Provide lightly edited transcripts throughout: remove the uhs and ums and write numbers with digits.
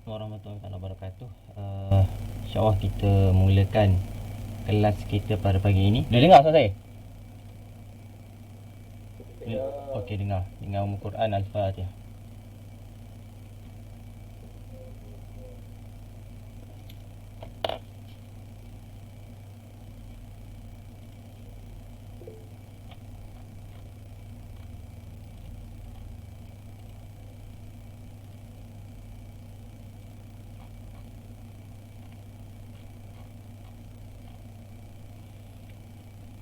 Warahmatullahi wabarakatuh. InsyaAllah kita mulakan kelas kita pada pagi ini. Boleh dengar suara saya? Okey, dengar. Dengar Al-Quran Al-Fatihah.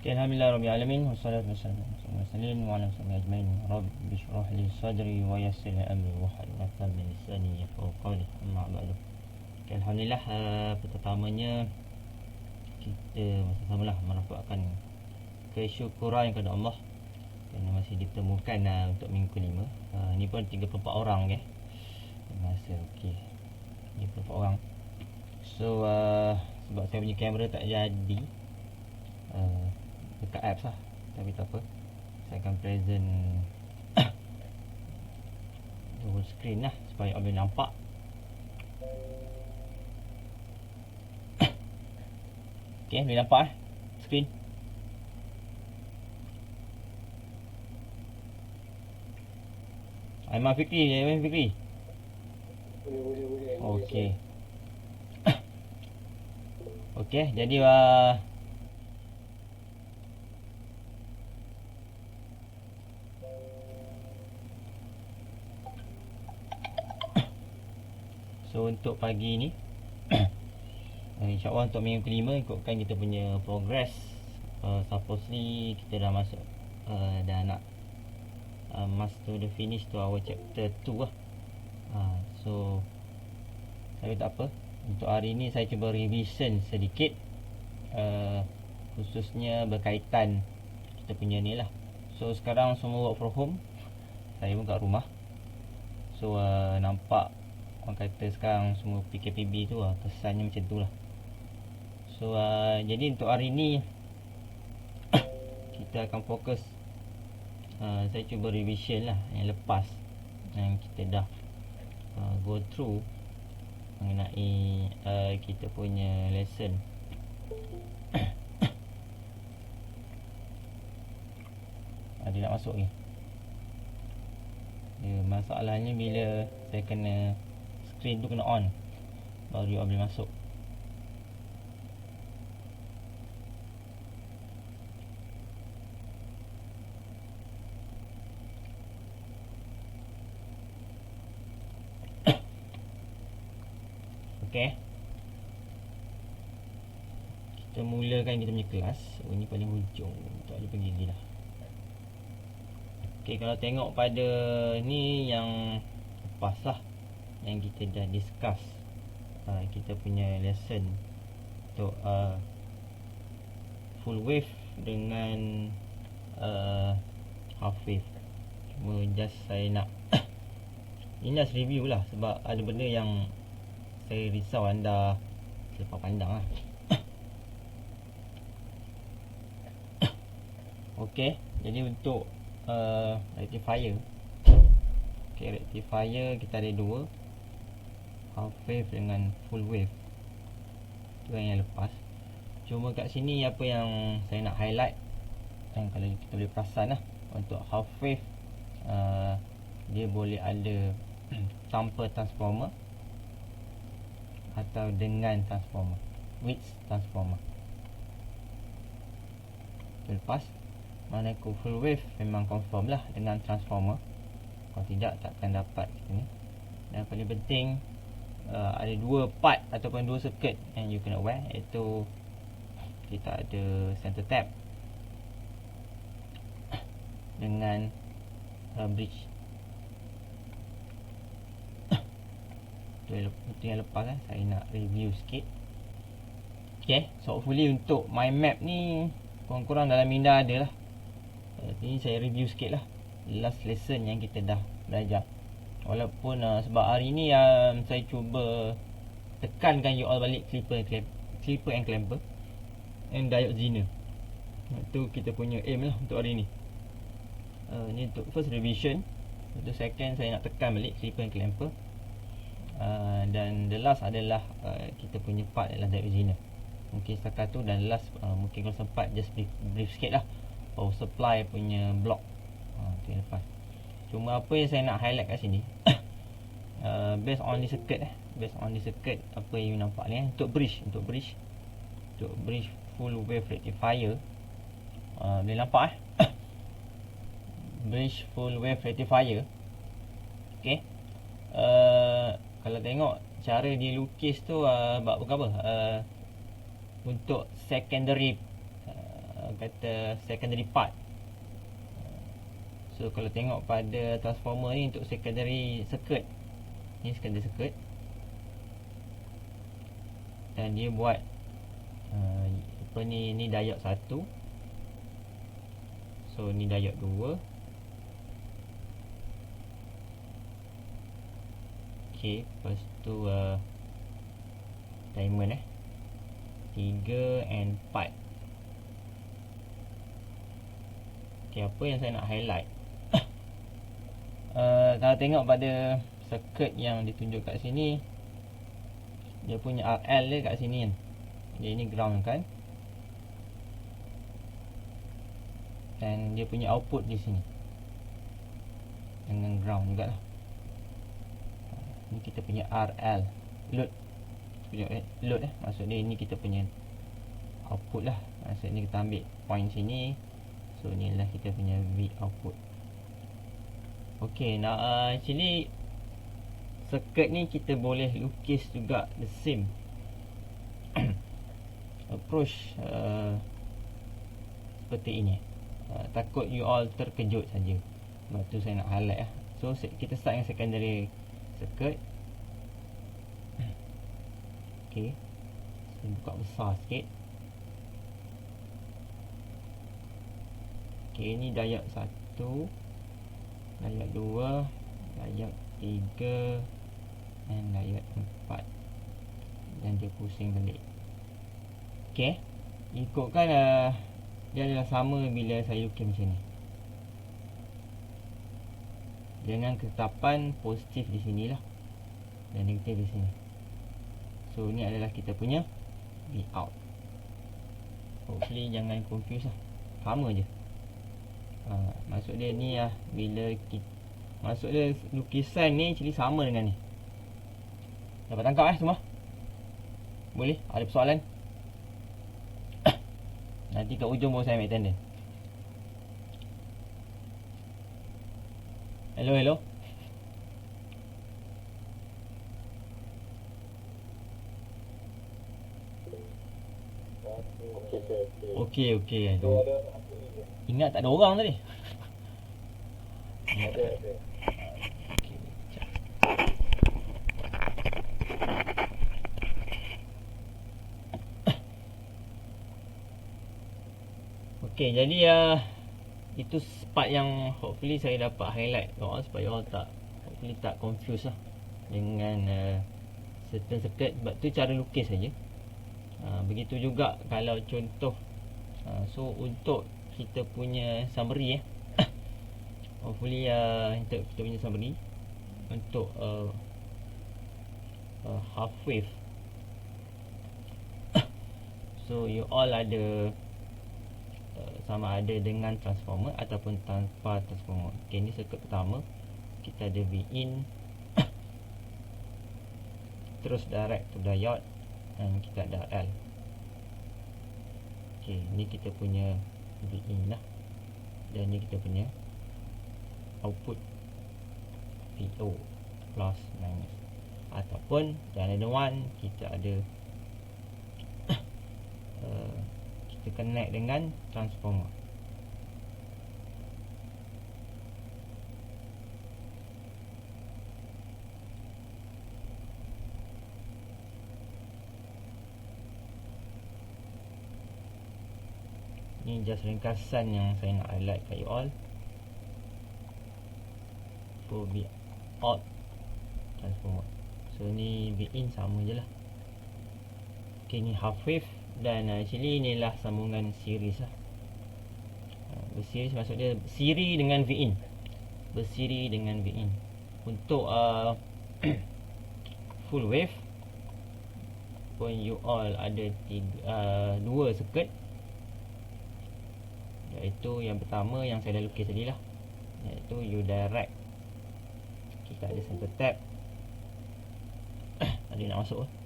Alhamdulillah Rabbil Alamin. Wassalatu wassalamu ala Rasulillah wa ala alihi ajmain. Rabbi shrah li sadri wa yassir li amri wa hlul 'uqdatam min lisani yafqahu qawli. Amma ba'du. Alhamdulillah, pertamanya kita sama-samalah merapatkan kesyukuran kepada Allah kerana masih ditemukan untuk minggu kelima. Ni pun 34 orang ke. Masa okey. 34 orang. So sebab saya punya kamera tak jadi dekat apps lah, tapi tak apa, saya akan present double screen lah supaya boleh nampak. Okay, boleh nampak screen. Aiman Fikri. Boleh. Okay. Okay, jadi so untuk pagi ni InsyaAllah untuk minggu kelima ikutkan kita punya progress, supposedly kita dah masuk dah nak march to the finish to our chapter 2 lah. So tapi tak apa, untuk hari ni saya cuba revision sedikit, khususnya berkaitan kita punya ni lah. So sekarang semua work from home, saya pun kat rumah. So nampak orang kata sekarang semua PKPB tu kesannya macam tu lah. So jadi untuk hari ni kita akan fokus, saya cuba revision lah yang lepas yang kita dah go through mengenai kita punya lesson. Dia nak masuk ni. Masalahnya bila saya kena screen tu kena on, baru dia boleh masuk. Okay, kita mulakan kita punya kelas. Ini paling hujung, tak boleh pergi lagi lah. Okay, kalau tengok pada ni yang lepas lah, yang kita dah discuss kita punya lesson untuk full wave dengan half wave. Cuma just saya nak ini just review lah, sebab ada benda yang saya risau anda selepas pandang lah. Okay, jadi untuk rectifier, okay, rectifier kita ada dua, half wave dengan full wave. Tu yang lepas. Cuma kat sini apa yang saya nak highlight, yang kalau kita boleh perasan lah, untuk half wave dia boleh ada tanpa transformer atau dengan transformer, with transformer. Lepas mana full wave memang confirm lah dengan transformer, kalau tidak takkan dapat ni. Dan paling penting, ada dua part ataupun dua circuit yang you kena aware, iaitu kita ada center tap dengan bridge. Itu yang lepas lah, saya nak review sikit. Okay, so hopefully untuk mind map ni kurang-kurang dalam minda ada lah. Ini saya review sikit lah last lesson yang kita dah belajar. Walaupun sebab hari ni saya cuba tekankan you all balik clipper and clamper and diode zener. Itu kita punya aim lah untuk hari ni. Ni untuk first revision. Untuk second saya nak tekan balik clipper and clamper, dan dan the last adalah kita punya part adalah direct resonance. Mungkin setakat tu, dan last mungkin kalau sempat just brief sikit lah power supply punya block. Tu yang lepas. Cuma apa yang saya nak highlight kat sini based on the circuit apa yang you nampak ni untuk bridge full wave rectifier, boleh nampak bridge full wave rectifier. Okay, kalau tengok cara dilukis tu buat apa, untuk secondary secondary part. So kalau tengok pada transformer ni untuk secondary circuit, ni secondary circuit, dan dia buat apa ni diode 1, so ni diode 2. Okay, lepas tu diamond 3 and 4. Okay, apa yang saya nak highlight kalau tengok pada circuit yang ditunjuk kat sini, dia punya RL dia kat sini kan. Dia ni ground kan, dan dia punya output di sini dengan ground jugalah. Ni kita punya RL load, maksud dia ni kita punya output lah. Maksud ni kita ambil point sini, so ni lah kita punya V output. Okay, now actually circuit ni kita boleh lukis juga the same approach seperti ini. Takut you all terkejut saja, sebab tu saya nak highlight . So kita start dengan secondary circuit. Okay, saya buka besar sikit. Okay, ni diode 1, diode 2, diode 3 dan diode 4, dan dia pusing balik. Okay, ikutkan dia adalah sama bila saya lukis macam ni, dengan ketetapan positif di sini lah dan negatif di sini. So ni adalah kita punya V out. Hopefully jangan confuse lah, sama je. Maksud dia ni lah, bila maksud dia lukisan ni actually sama dengan ni. Dapat tangkap semua? Boleh? Ada persoalan? Nanti kat ujung baru saya ambil tanda. Hello. Okey. Ingat tak ada orang tadi? Ada. Okey, jadi itu part yang hopefully saya dapat highlight supaya orang tak confuse lah dengan certain circuit. Sebab tu cara lukis saja. Begitu juga kalau contoh, so untuk kita punya summary hopefully untuk kita punya summary untuk half wave. So you all ada sama ada dengan transformer ataupun tanpa transformer. Okay, ni circuit pertama, kita ada V in terus direct to diode, dan kita ada L. Okay, ni kita punya V in lah, dan ni kita punya output VO plus minus, ataupun dan ada one kita ada kita connect dengan transformer. Ni just ringkasan yang saya nak highlight kat you all. For V out transformer. So ni V in sama je lah. Okay, ni half wave. Dan actually inilah sambungan series lah. Berseries maksud dia siri dengan V in. Bersiri dengan V in. Untuk full wave meskipun you all ada dua circuit, iaitu yang pertama yang saya dah lukis tadi lah, iaitu you direct. Kita ada center tab. Ada nak masuk ke?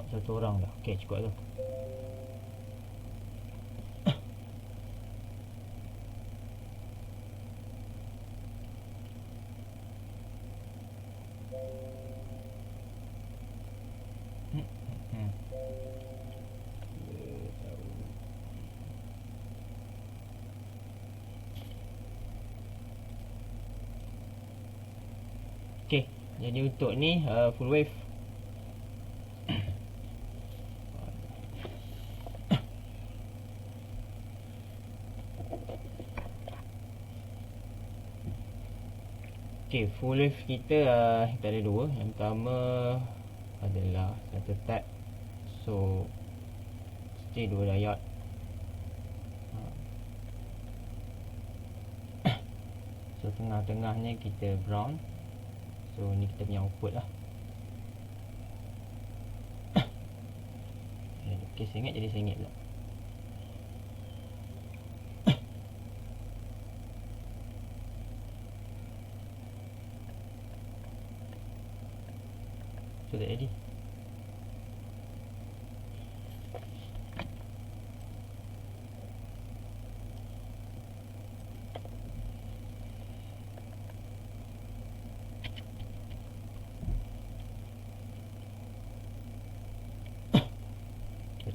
Satu orang dah. Okey, cukup tu. Okey, jadi untuk ni full wave. Okey, full wave kita kita ada dua. Yang pertama adalah center tab. So mesti dua diode. So tengah-tengahnya kita ground. So ni kita punya output lah. Okey, sengit jadi sengit pula. So dah ready.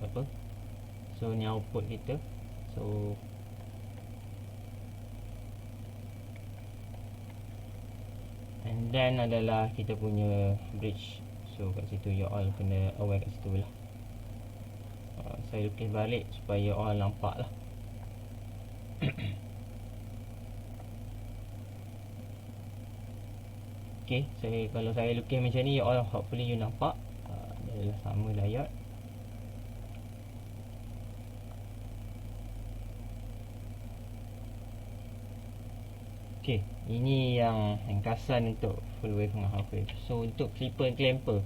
Apa? So ni output kita. So and then adalah kita punya bridge. So kat situ you all kena aware kat situ lah. Saya lukis balik supaya you all nampak lah. Okay, kalau saya lukis macam ni, you all hopefully you nampak adalah sama diode. Okay, ini yang ringkasan untuk full wave dengan half wave. So untuk clipper and clamper,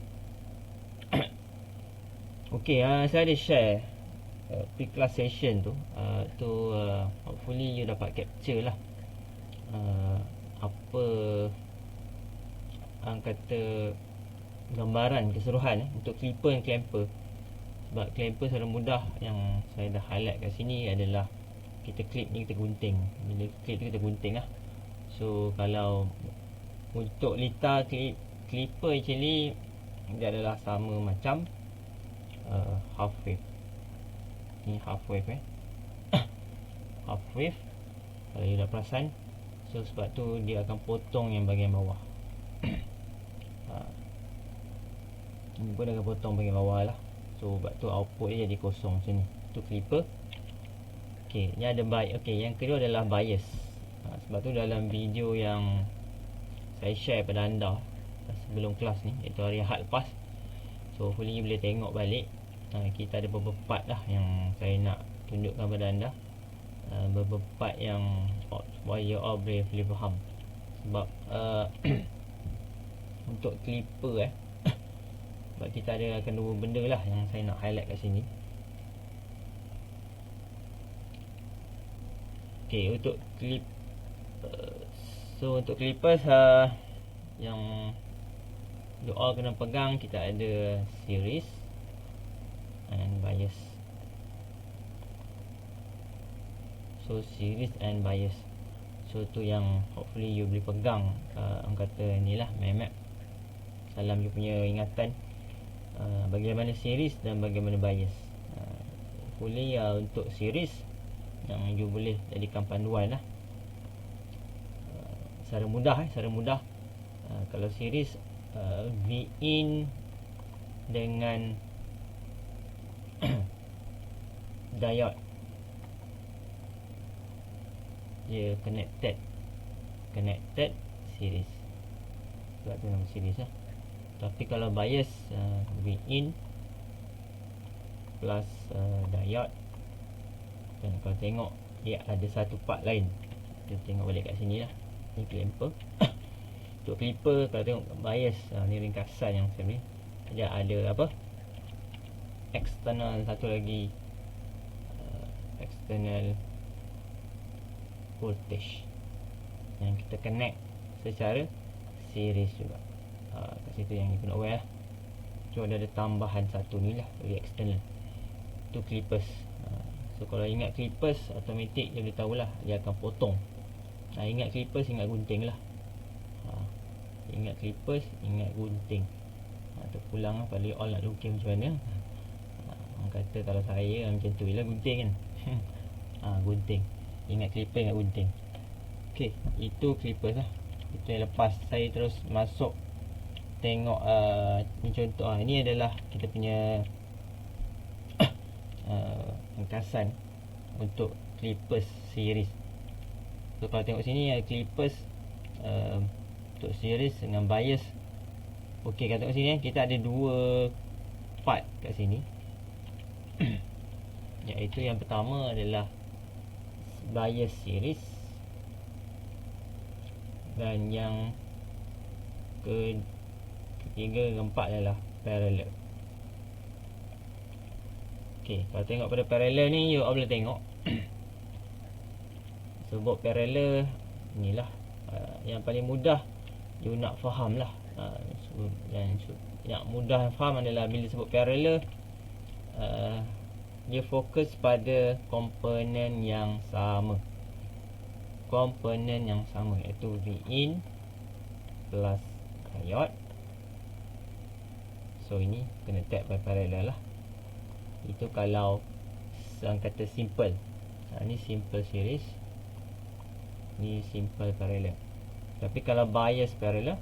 okay, saya ada share pre-class session tu. Hopefully you dapat capture lah apa kata gambaran keseluruhan untuk clipper and clamper. Sebab clamper secara mudah yang saya dah highlight kat sini adalah kita clip ni kita gunting. Bila clip tu kita gunting lah. So kalau untuk litar clipper actually dia adalah sama macam half wave. Ni half wave half wave. Kalau you dah perasan, so sebab tu dia akan potong yang bahagian bawah. Ni pun akan potong bahagian bawah lah. So sebab tu output dia jadi kosong macam ni. Tu clipper. Okay, ni ada bias. Okay, yang kedua adalah bias. Sebab tu dalam video yang saya share pada anda sebelum kelas ni, iaitu hari Ahad lepas, so hopefully boleh tengok balik. Kita ada beberapa part lah yang saya nak tunjukkan pada anda, beberapa part yang supaya you all boleh faham. Sebab untuk clipper sebab kita ada akan dua benda lah yang saya nak highlight kat sini. Okay, untuk clip so untuk clippers yang you all kena pegang, kita ada series and bias. So series and bias, so tu yang hopefully you boleh pegang. Orang kata ni lah mind map dalam you punya ingatan, bagaimana series dan bagaimana bias. Hopefully untuk series yang you boleh jadikan panduan lah. Secara mudah kalau series V in dengan diode dia connected series, sebab tu nama series lah. Tapi kalau bias V in plus diode, dan kalau tengok dia ada satu part lain. Kita tengok balik kat sini lah. Ni clamper. Untuk clipper, kalau tengok bias, ni ringkasan yang saya ni. Dia ada apa, external, satu lagi external voltage yang kita connect secara series juga. Kat situ yang you kena aware lah. So ada tambahan satu ni lah dari external. Tu clippers. So kalau ingat clippers, automatic dia boleh tahulah dia akan potong. Ingat clippers, ingat gunting lah. Ingat clippers, ingat gunting. Terpulang lah pada all nak lukis macam mana. Orang kata kalau saya macam tu lah gunting kan. Gunting. Ingat clipper, ingat gunting. Okay, itu clippers lah. Itu yang lepas. Saya terus masuk tengok ni contoh. Ini adalah kita punya ringkasan untuk clippers series. So kalau tengok sini clippers untuk series dengan bias. Okey, kalau tengok sini kita ada dua part kat sini. Iaitu yang pertama adalah bias series, dan yang ketiga dan keempat adalah parallel. Okey, kalau tengok pada parallel ni, you boleh tengok sebab parallel inilah yang paling mudah you nak faham lah. Yang mudah faham adalah bila sebut parallel, dia fokus pada komponen yang sama. Komponen yang sama iaitu Vin plus diode. So ini kena tag by parallel lah. Itu kalau orang kata simple. Ni simple series, ni simple parallel. Tapi kalau bias parallel,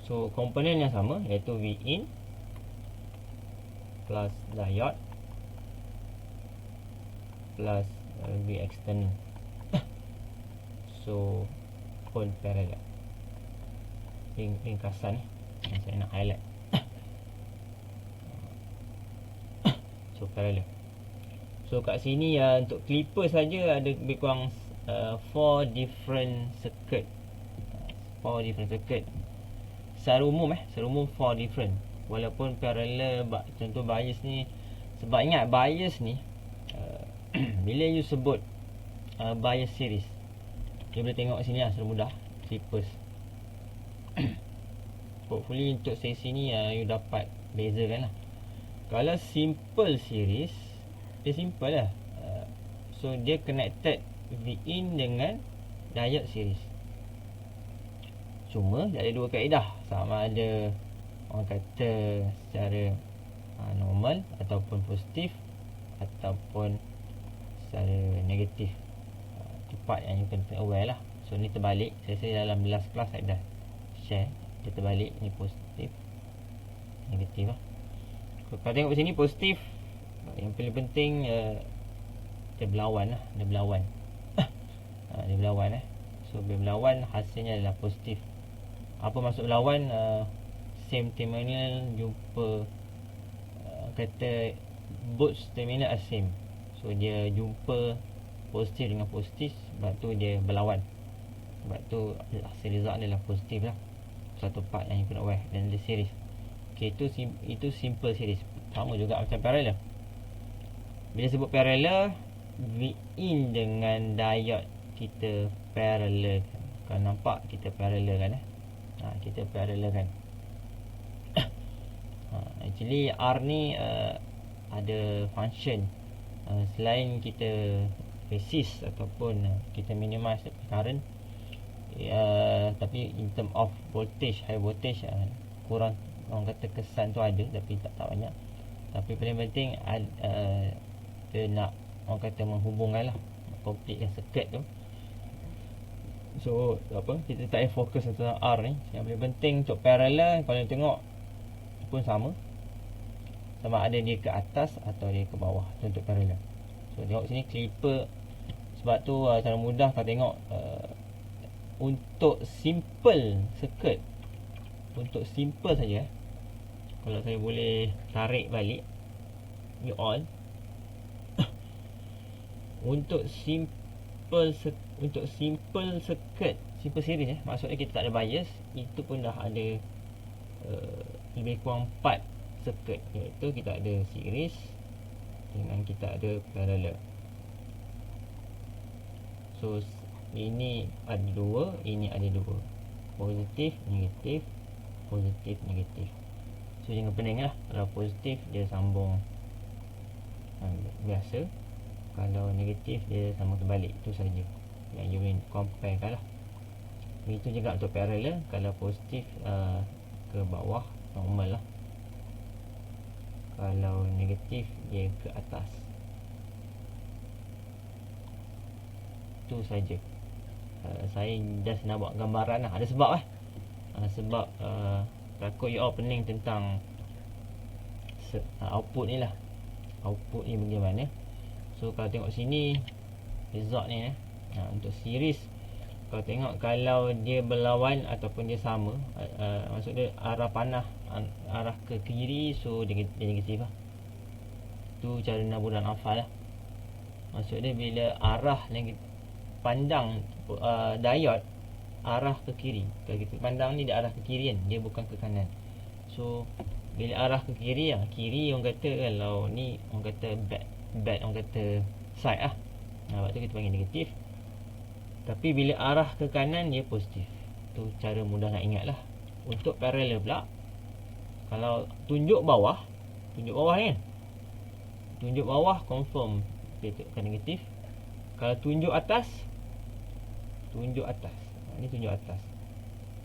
so komponen yang sama iaitu Vin plus diode plus V external. So pun parallel. Ringkasan yang saya nak highlight. So parallel. So kat sini untuk clipper saja ada lebih kurang 4 different circuit. 4 different circuit. Secara umum 4 different. Walaupun parallel, contoh bias ni, sebab ingat bias ni bila you sebut bias series, you boleh tengok sini lah secara mudah, clippers. Hopefully untuk sesi ni you dapat bezakan lah. Kalau simple series, dia simple lah. So dia connected Vin dengan diode series. Cuma dia ada dua kaedah. Sama ada orang kata secara normal ataupun positif, ataupun secara negatif. Itu part yang you kena aware lah. So ni terbalik. Saya rasa dalam last class saya dah share. Dia terbalik. Ni positif, negatif lah. Kalau tengok sini positif, yang paling penting dia berlawan lah. Dia berlawan. Dia berlawan So bila berlawan, hasilnya adalah positif. Apa maksud berlawan? Same terminal jumpa, kata both terminal are same. So dia jumpa positif dengan positif, sebab tu dia berlawan. Sebab tu hasil result adalah positif lah. Satu part yang you kena aware. Dan dia series. Okay, itu simple series. Sama juga macam parallel. Bila sebut parallel, Vin dengan diode kita parallel kan. Kalau nampak kita parallel kan kita parallel kan. Actually R ni ada function selain kita resist ataupun kita minimize current, tapi in term of voltage, high voltage, kurang, orang kata kesan tu ada tapi tak banyak. Tapi paling penting dia nak, orang kata, menghubungkan lah, completekan circuit tu. So kita tak payah fokus tentang R ni. Yang paling penting untuk parallel, kalau tengok pun sama ada dia ke atas atau dia ke bawah. Itu untuk parallel. So tengok sini clipper. Sebab tu cara mudah kalau tengok untuk simple circuit, untuk simple saja, Kalau saya boleh tarik balik you all, untuk simple circuit, simple series maksudnya kita tak ada bias, itu pun dah ada lebih kurang 4 circuit, iaitu kita ada series dengan kita ada parallel. So ini ada 2, ini ada 2, positif, negatif, positif, negatif. So jangan pening lah. Kalau positif dia sambung biasa, kalau negatif dia sambung terbalik. Itu saja yang you boleh compare kan lah. Begitu juga untuk parallel. Kalau positif ke bawah normal lah, kalau negatif dia ke atas. Itu saja. Saya just nak buat gambaran lah. Ada sebab sebab takut you all pening tentang output ni lah. Output ni bagaimana. So kalau tengok sini result ni untuk series, kalau tengok kalau dia berlawan ataupun dia sama, maksud dia arah panah arah ke kiri, so dia negatif lah. Tu cara nabur dan hafal lah. Maksud dia bila arah pandang diode arah ke kiri, kalau kita pandang ni dia arah ke kiri kan, dia bukan ke kanan. So bila arah ke kiri kiri orang kata, kalau ni orang kata bad orang kata side lah. Sebab tu kita panggil negatif. Tapi bila arah ke kanan dia positif. Tu cara mudah nak ingat lah. Untuk parallel pula, kalau tunjuk bawah ni kan, tunjuk bawah confirm dia tekan negatif. Kalau tunjuk atas, ni tunjuk atas,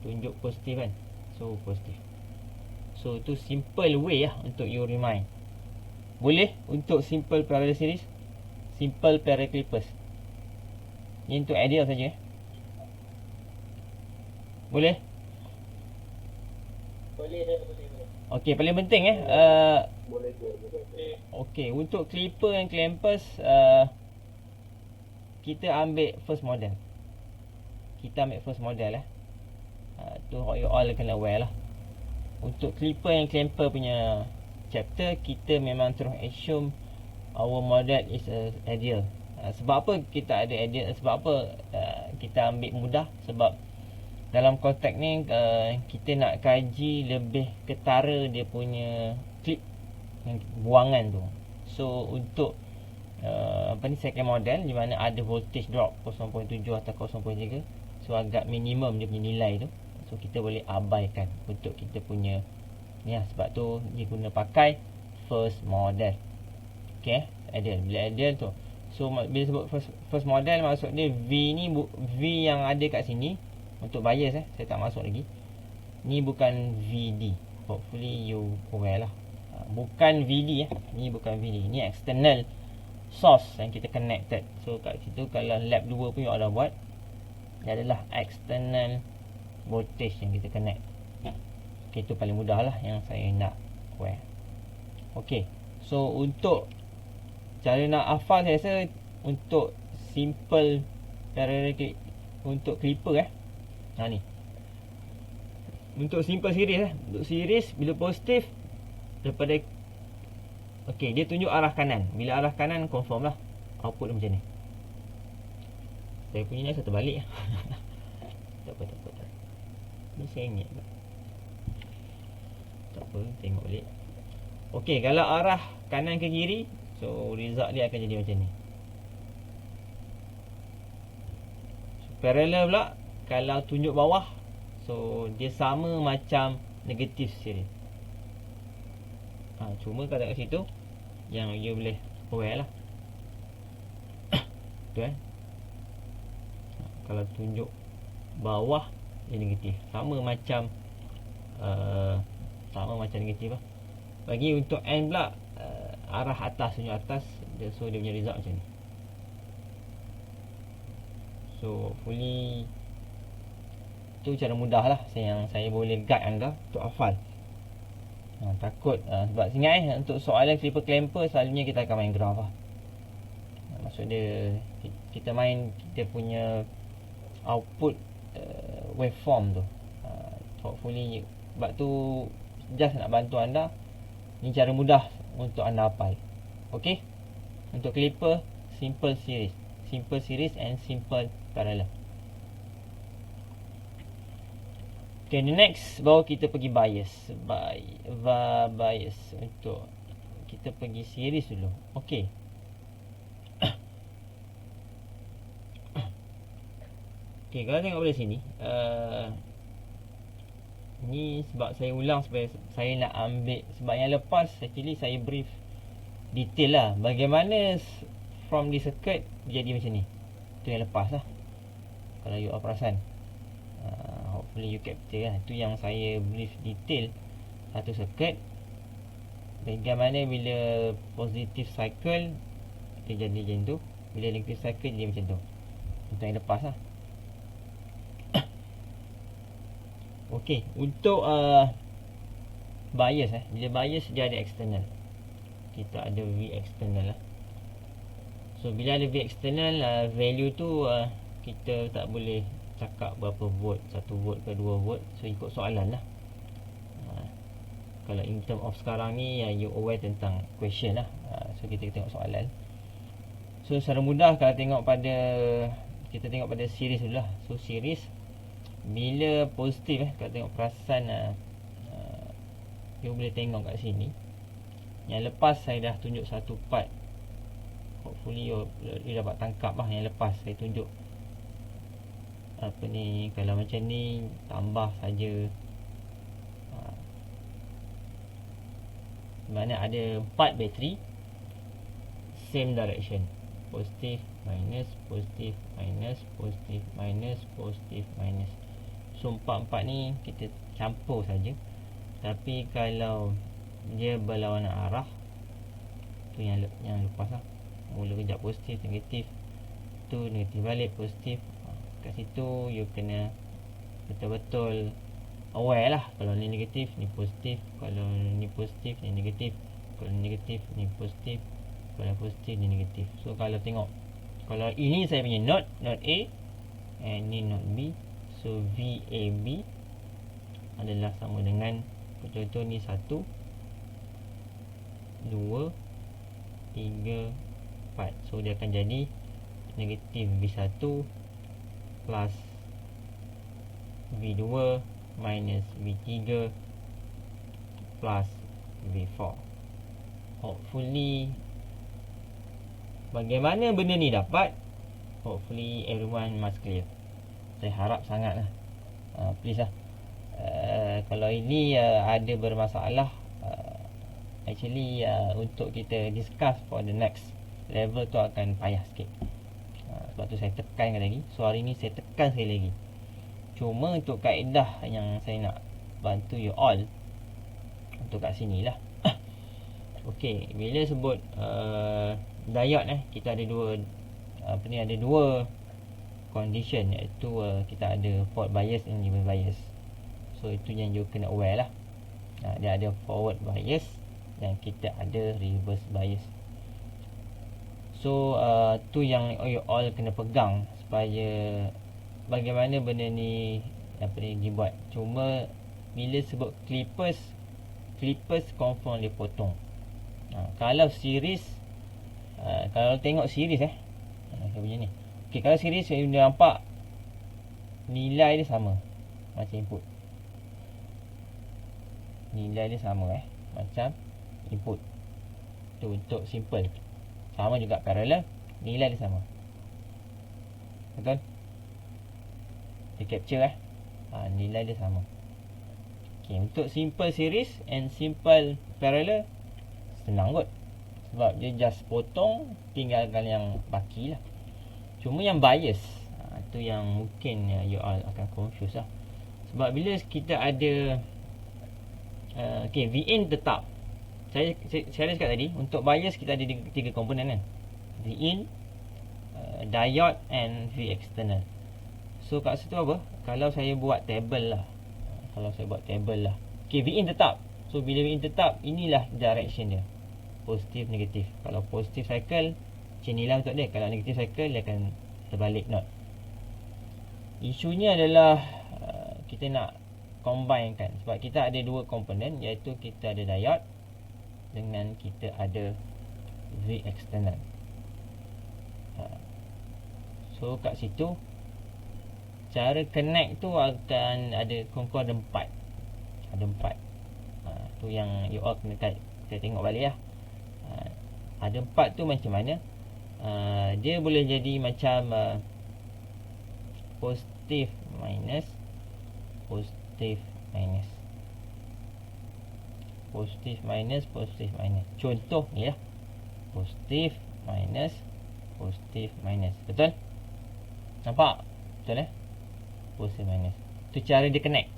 tunjuk positif kan, so positif. So itu simple way lah untuk you remind. Boleh untuk simple parallel series, simple parallel clippers. Ni untuk ideal saja. Boleh? Boleh. Okey, paling penting boleh. Okey, untuk clipper and clampers kita ambil first model. Tu you all kena aware lah. Untuk clipper and clamper punya chapter, kita memang terus assume our model is ideal. Sebab apa kita ada ideal? Sebab apa kita ambil mudah? Sebab dalam konteks ni kita nak kaji lebih ketara dia punya clip buangan tu. So untuk second model di mana ada voltage drop 0.7 atau 0.3, so agak minimum dia punya nilai tu. So kita boleh abaikan untuk kita punya ni lah. Sebab tu dia guna pakai first model. Okay, ideal. Bila ideal tu, so bila sebut first model, maksud dia V ni V yang ada kat sini untuk bias saya tak masuk lagi. Ni bukan VD. Hopefully you aware lah. Bukan VD Ni bukan VD. Ni external source yang kita connected. So kat situ kalau lab 2 pun you ada buat, dia adalah external voltage yang kita connect. Okay, itu paling mudah lah yang saya nak aware. Okay, so untuk cara nak hafal, saya rasa untuk simple parallel untuk clipper ni untuk simple series untuk series, bila positif daripada okey, dia tunjuk arah kanan. Bila arah kanan confirm lah output dia macam ni. Saya punya ni satu balik. Tak apa. Ni saya ingat tak apa, tengok balik. Okey, kalau arah kanan ke kiri, so result dia akan jadi macam ni. So, parallel pula, kalau tunjuk bawah, so dia sama macam negatif series. Cuma kalau kat situ yang you boleh aware lah. Tu kalau tunjuk bawah dia negatif, sama macam negatif lah. Bagi untuk N pula, arah atas, tunjuk atas, so dia punya result macam ni. So hopefully tu cara mudah lah yang saya boleh guide anda untuk hafal. Takut sebab ingat untuk soalan clipper clamper selalunya kita akan main graph lah. Maksud dia kita main kita punya output waveform tu. Hopefully sebab tu just nak bantu anda. Ni cara mudah untuk anda hafal. Okey. Untuk clipper, simple series and simple parallel. Okay, the next baru kita pergi bias. Bias untuk kita pergi series dulu. Okey. Okay, kalau tengok pada sini, ni sebab saya ulang supaya saya nak ambil. Sebab yang lepas actually saya brief detail lah bagaimana from the circuit jadi macam ni. Itu yang lepas lah. Kalau you all perasan, hopefully you capture lah. Itu yang saya brief detail satu circuit, bagaimana bila positive cycle dia jadi macam tu, bila negative cycle dia macam tu. Itu yang lepas lah. Okey, untuk bias bila bias dia ada external. Kita ada V external lah. So bila ada V external, value tu kita tak boleh cakap berapa volt, 1 volt ke 2 volt. So ikut soalan lah. Kalau in term of sekarang ni, you aware tentang question lah. So kita tengok soalan. So secara mudah kalau tengok pada, kita tengok pada series dulu lah. So series bila positif, kalau tengok perasan, you boleh tengok kat sini. Yang lepas saya dah tunjuk satu part. Hopefully you dapat tangkap lah. Yang lepas saya tunjuk apa ni, kalau macam ni tambah saja. Mana ada 4 bateri, same direction, positif minus, positif minus, positif minus, positif minus. So 4 ni kita campur saja. Tapi kalau dia berlawanan arah, tu yang lepas lah. Mula kejap positif, negatif, tu negatif balik, positif. Kat situ you kena betul-betul aware lah. Kalau ni negatif, ni positif. Kalau ni positif, ni negatif. Kalau ni negatif, ni positif. Kalau positif, ni negatif. So kalau tengok, kalau ini saya punya node A, and ni node B. So VAB adalah sama dengan, contoh ni 1, 2, 3, 4. So dia akan jadi negatif V1 plus V2 minus V3 plus V4. Hopefully, bagaimana benda ni dapat, hopefully everyone must clear. Saya harap sangat lah. Please lah. Kalau ini ada bermasalah, actually untuk kita discuss for the next level tu akan payah sikit. Sebab tu saya tekankan lagi. So hari ni saya tekan sekali lagi. Cuma untuk kaedah yang saya nak bantu you all, untuk kat sini lah. Okay, bila sebut diode, kita ada dua, ada dua condition, iaitu kita ada forward bias dan reverse bias. So itu yang you kena aware lah. Dia ada forward bias dan kita ada reverse bias. So tu yang you all kena pegang supaya bagaimana benda ni dibuat. Cuma bila sebut clippers confirm dia potong. Kalau series, kalau tengok series saya punya ni. Okay, kalau series saya nampak nilai dia sama macam input. Nilai dia sama macam input. Tu untuk simple. Sama juga parallel, nilai dia sama. Betul? Dia capture nilai dia sama. Okay, untuk simple series and simple parallel senang kot. Sebab dia just potong, tinggalkan yang baki lah. Cuma yang bias, tu yang mungkin you all akan confuse lah. Sebab bila kita ada okay, Vin tetap. Saya cakap tadi, untuk bias kita ada 3 komponen kan. Vin, diode and V external. So kat situ apa? Kalau saya buat table lah. Okay, Vin tetap. So bila Vin tetap, inilah direction dia. Positif, negatif. Kalau positif cycle, macam ni lah untuk dia. Kalau negatif cycle, dia akan terbalik node. Isunya adalah kita nak combine kan, sebab kita ada dua komponen, iaitu kita ada diode dengan kita ada V external. So kat situ cara connect tu akan ada kurang-kurang ada 4. Ada 4. Tu yang you all kena saya tengok balik lah. Ada 4 tu macam mana? Dia boleh jadi macam positif minus, positif minus, positif minus, positif minus. Contoh ni lah, positif minus, positif minus. Betul? Nampak? Betul positif minus. Tu cara dia connect.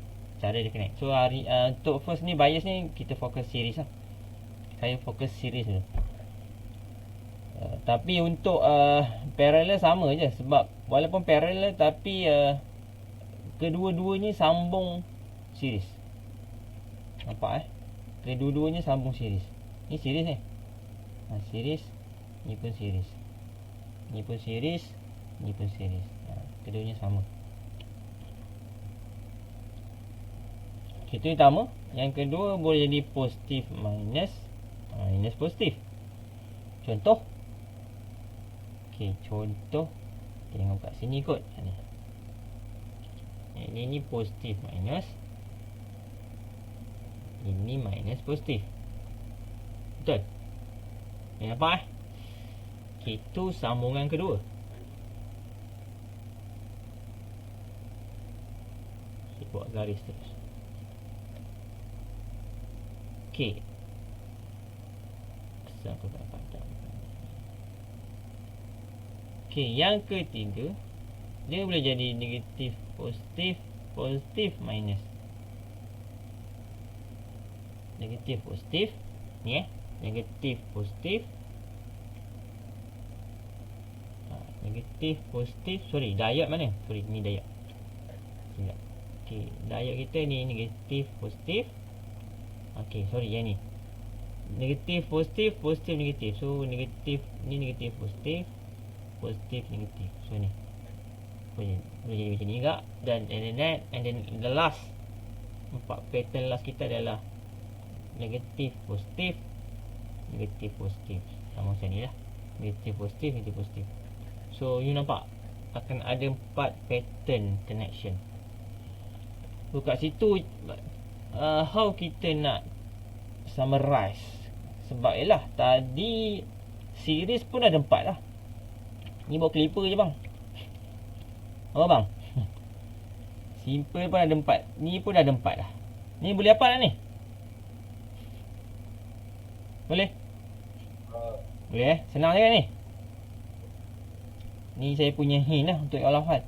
Cara dia connect. So untuk first ni bias ni kita fokus series lah. Saya fokus series dulu. Tapi untuk parallel sama je, sebab walaupun parallel tapi kedua-duanya sambung series. Nampak kedua-duanya sambung series. Ni series ni. Series, ni pun series. Ni pun series, ni pun series. Keduanya sama. Itu yang pertama. Yang kedua boleh jadi positif minus, minus positif. Contoh. Contoh. Tengok kat sini kot. Ini positif minus. Ini minus positif. Betul? Nampak itu sambungan kedua. Saya buat garis terus. Asal aku tak padam. Yang ketiga, dia boleh jadi negatif positif, positif minus. Negatif positif. Ni negatif positif. Negatif positif. Sorry, diode mana? Sorry, ni diode. Diode kita ni negatif positif. Sorry, yang ni negatif positif, positif negatif. So negatif ni negatif positif, positif negatif. So ni boleh jadi macam ni juga. Dan and then the last, nampak pattern last kita adalah negatif positif, negatif positif. Sama macam ni lah, negatif positif, negatif positif. So you nampak akan ada 4 pattern connection. So kat situ how kita nak summarize? Sebab ialah tadi series pun ada 4 lah. Ni bawa clipper je bang. Apa bang? Simple pun ada 4. Ni pun ada 4 lah. Ni boleh apa lah ni? Boleh? Boleh senang je kan ni? Ni saya punya hint lah untuk all hafal.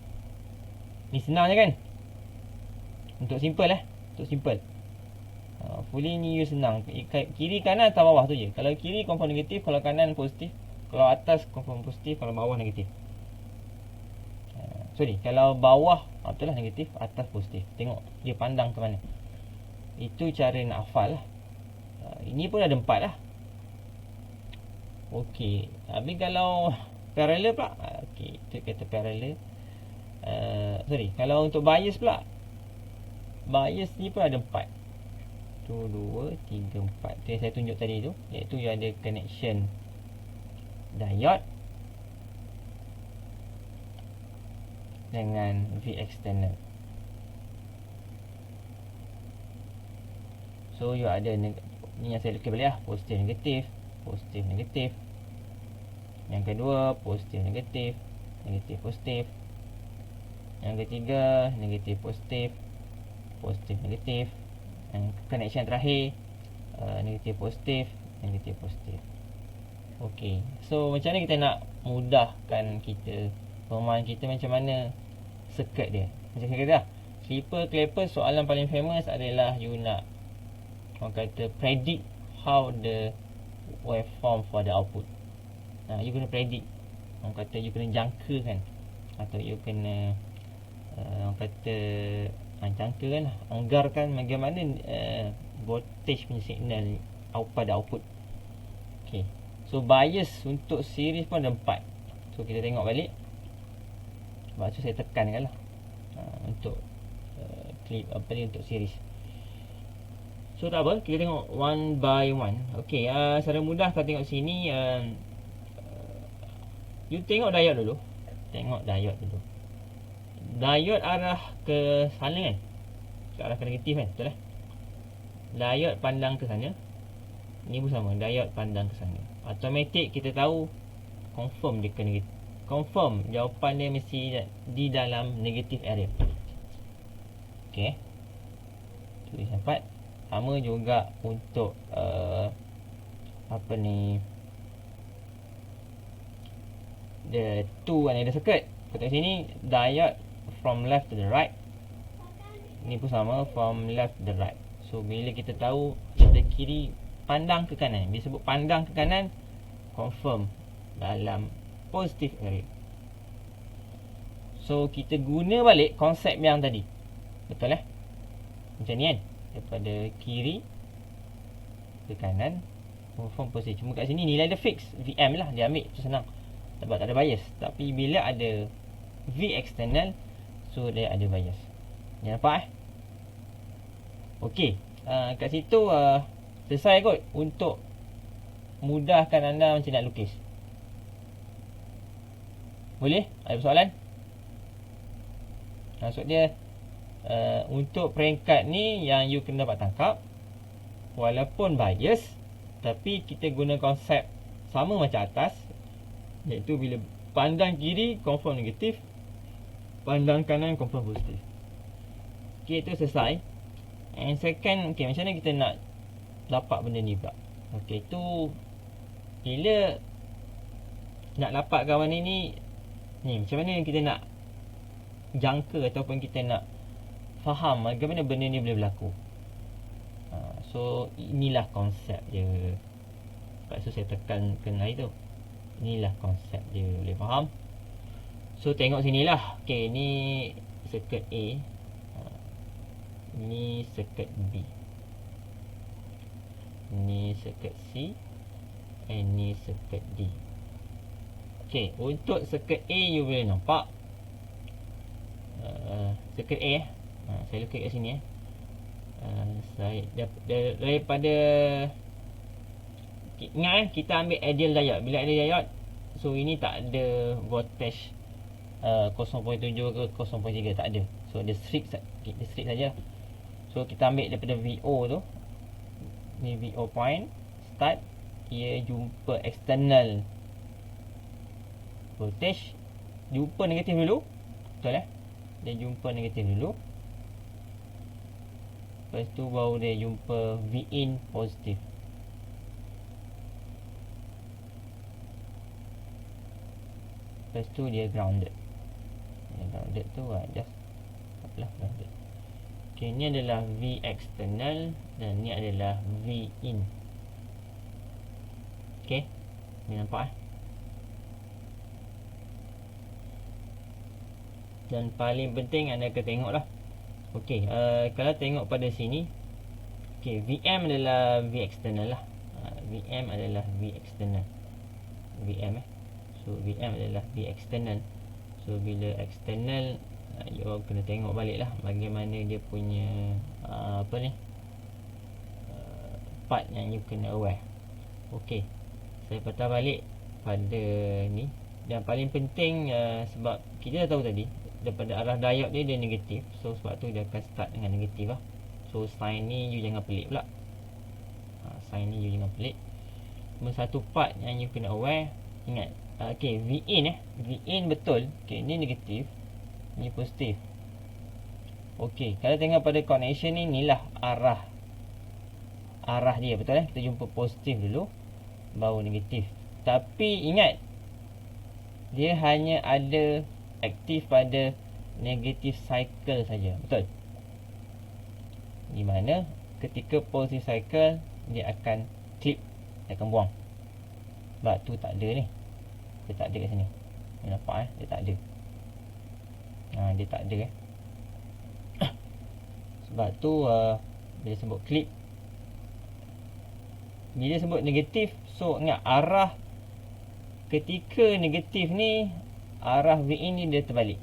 Ni senang je kan? Untuk simple untuk simple. Fully ni you senang. Kiri kanan atau bawah tu je. Kalau kiri confirm negatif, kalau kanan positif, kalau atas confirm positif, kalau bawah negatif. Sorry, kalau bawah betul lah negatif, atas positif. Tengok dia pandang ke mana. Itu cara nak hafal lah. Ini pun ada 4 lah. Okey, habis kalau parallel pula. Itu kata parallel. Sorry, kalau untuk bias pula, bias ni pun ada 4. 1, 2, 3, 4. Tu yang saya tunjuk tadi tu, iaitu yang ada connection diode dengan V external. So you ada ni yang saya lukis balik lah, positif negatif, positif negatif. Yang kedua positif negatif, negatif positif. Yang ketiga negatif positif, positif negatif. Yang connection terakhir negatif positif, negatif positif. Okey, so macam mana kita nak mudahkan kita pemahaman kita macam mana circuit dia. Macam saya kata lah, slipper clapper soalan paling famous adalah you nak, orang kata, predict how the waveform for the output. You kena predict, orang kata you kena jangkakan, atau you kena orang kata jangkakan lah, anggarkan bagaimana voltage punya signal pada output. Okay, so bias untuk series pun ada 4. So kita tengok balik. Sebab tu saya tekankan lah untuk clip apa ni untuk series. So tak apa, kita tengok one by one. Okey, secara mudah kalau tengok sini, you tengok diode dulu. Tengok diode dulu. Diode arah ke sana kan? Ke arah ke negatif kan? Betul lah. Diode pandang ke sana. Ni pun sama, diode pandang ke sana. Automatik kita tahu confirm dia ke negatif. Confirm jawapan dia mesti di dalam negatif area. Okey. Tulis dapat. Sama juga untuk apa ni, the two another circuit. Kat sini diode from left to the right. Ni pun sama, from left to the right. So bila kita tahu kita kiri pandang ke kanan, bila sebut pandang ke kanan, confirm dalam positive area. So kita guna balik konsep yang tadi. Betul macam ni kan? Daripada kiri ke kanan, confirm positif. Cuma kat sini nilai dia fix, VM lah dia ambil, tu senang sebab tak ada bias. Tapi bila ada V external, so dia ada bias. Ni nampak Okey, kat situ selesai kot untuk mudahkan anda macam nak lukis. Boleh? Ada soalan? Maksud dia untuk peringkat ni yang you kena dapat tangkap, walaupun bias, tapi kita guna konsep sama macam atas, iaitu bila pandang kiri confirm negatif, pandang kanan confirm positif. Okay, itu selesai. And second, okay, macam mana kita nak dapat benda ni pula? Okay, tu bila nak dapatkan warna ni, macam mana kita nak jangka ataupun kita nak faham bagaimana benda ni boleh berlaku. So inilah konsep dia. Sebab tu saya tekankan hari tu, inilah konsep dia, boleh faham. So tengok sinilah. Okay, ni circuit A, ni circuit B, ni circuit C, and ni circuit D. Okay, untuk circuit A you boleh nampak circuit A saya lukis kat sini saya daripada ingat kita ambil ideal diode. Bila ideal diode, so ini tak ada voltage 0.7 ke 0.3, tak ada. So dia strict saja. So kita ambil daripada VO tu, ni VO point start, ia jumpa external voltage, jumpa negatif dulu. Betul dia jumpa negatif dulu, lepas tu baru dia jumpa Vin positif. Lepas tu dia grounded. Grounded tu just apalah grounded. Okay, ni adalah V external dan ni adalah V in. Okay, ni nampak Dan paling penting anda akan tengok lah. Okay, kalau tengok pada sini, okay, VM adalah V external lah. VM adalah V external. VM So VM adalah V external. So bila external, you kena tengok balik lah bagaimana dia punya apa ni, part yang you kena aware. Okay, saya patah balik pada ni. Dan paling penting, sebab kita dah tahu tadi daripada arah diode dia negatif, so sebab tu dia akan start dengan negatif lah. So sign ni you jangan pelik pula. Sign ni you jangan pelik. Cuma satu part yang you kena aware, ingat, okay, Vin Vin betul. Okay, ni negatif, ni positif. Okay, kalau tengok pada connection ni, inilah arah dia, betul kita jumpa positif dulu baru negatif. Tapi ingat, dia hanya ada aktif pada negative cycle saja, betul? Di mana ketika positive cycle dia akan clip, dia akan buang. Sebab tu tak ada ni. Dia tak ada kat sini. Nampak dia tak ada. Dia tak ada Sebab tu bila sebut clip, bila sebut negatif, so ingat arah ketika negatif ni, arah Vin ni dia terbalik.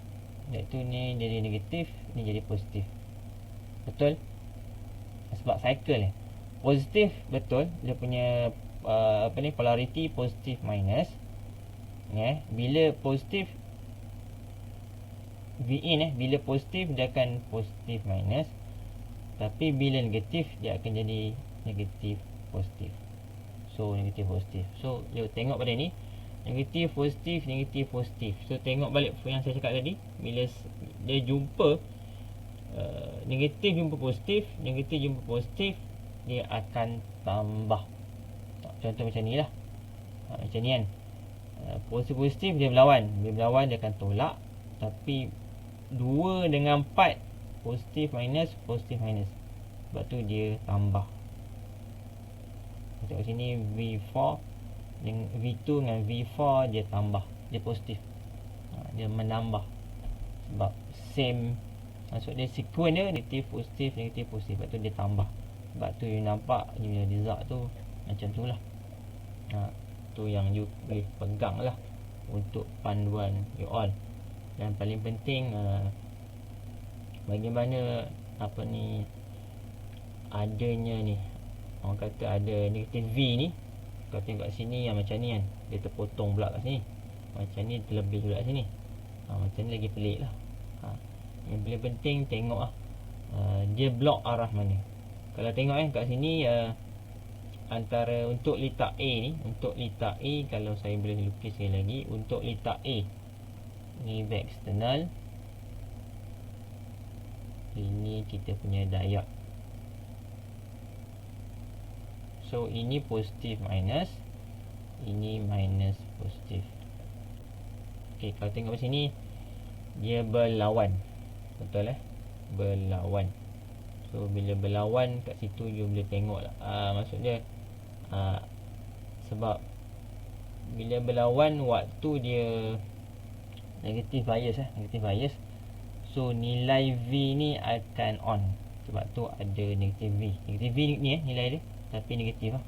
Iaitu ni jadi negatif, ni jadi positif. Betul? Sebab cycle positif, betul, dia punya polarity positif minus. Bila positif V in bila positif dia akan positif minus, tapi bila negatif dia akan jadi negatif positif. So negatif positif. So you tengok pada ni, negatif positif, negatif positif. So tengok balik yang saya cakap tadi, bila dia jumpa negatif jumpa positif, negatif jumpa positif, dia akan tambah. Contoh macam ni lah. Macam ni kan, positif dia berlawan. Dia berlawan, dia akan tolak. Tapi 2 dengan 4, positif minus, positif minus. Sebab tu dia tambah. Tengok sini V4 dengan V2 dengan V4 dia tambah, dia positif. Dia menambah. Sebab same, maksud dia sequence dia negatif positif negatif positif. Sebab tu dia tambah. Sebab tu you nampak you result tu macam tu lah. Tu yang you boleh pegang lah untuk panduan you all. Dan paling penting bagaimana adanya ni, orang kata ada negatif V ni. Kau tengok kat sini yang macam ni kan, dia terpotong pula kat sini. Macam ni terlebih pula kat sini. Macam ni lagi pelik lah. Yang paling penting tengok lah dia blok arah mana. Kalau tengok kat sini antara untuk letak A ni, untuk letak A, kalau saya boleh lukis sekali lagi, untuk letak A ni V eksternal, ini kita punya diode. So ini positif minus, ini minus positif. Okey, kalau tengok sini dia berlawan. Betul berlawan. So bila berlawan kat situ you boleh tengok lah. Maksud dia sebab bila berlawan waktu dia negatif bias negatif bias. So nilai V ni akan on. Sebab tu ada negatif V. Negatif V ni nilai dia, tapi negatif lah.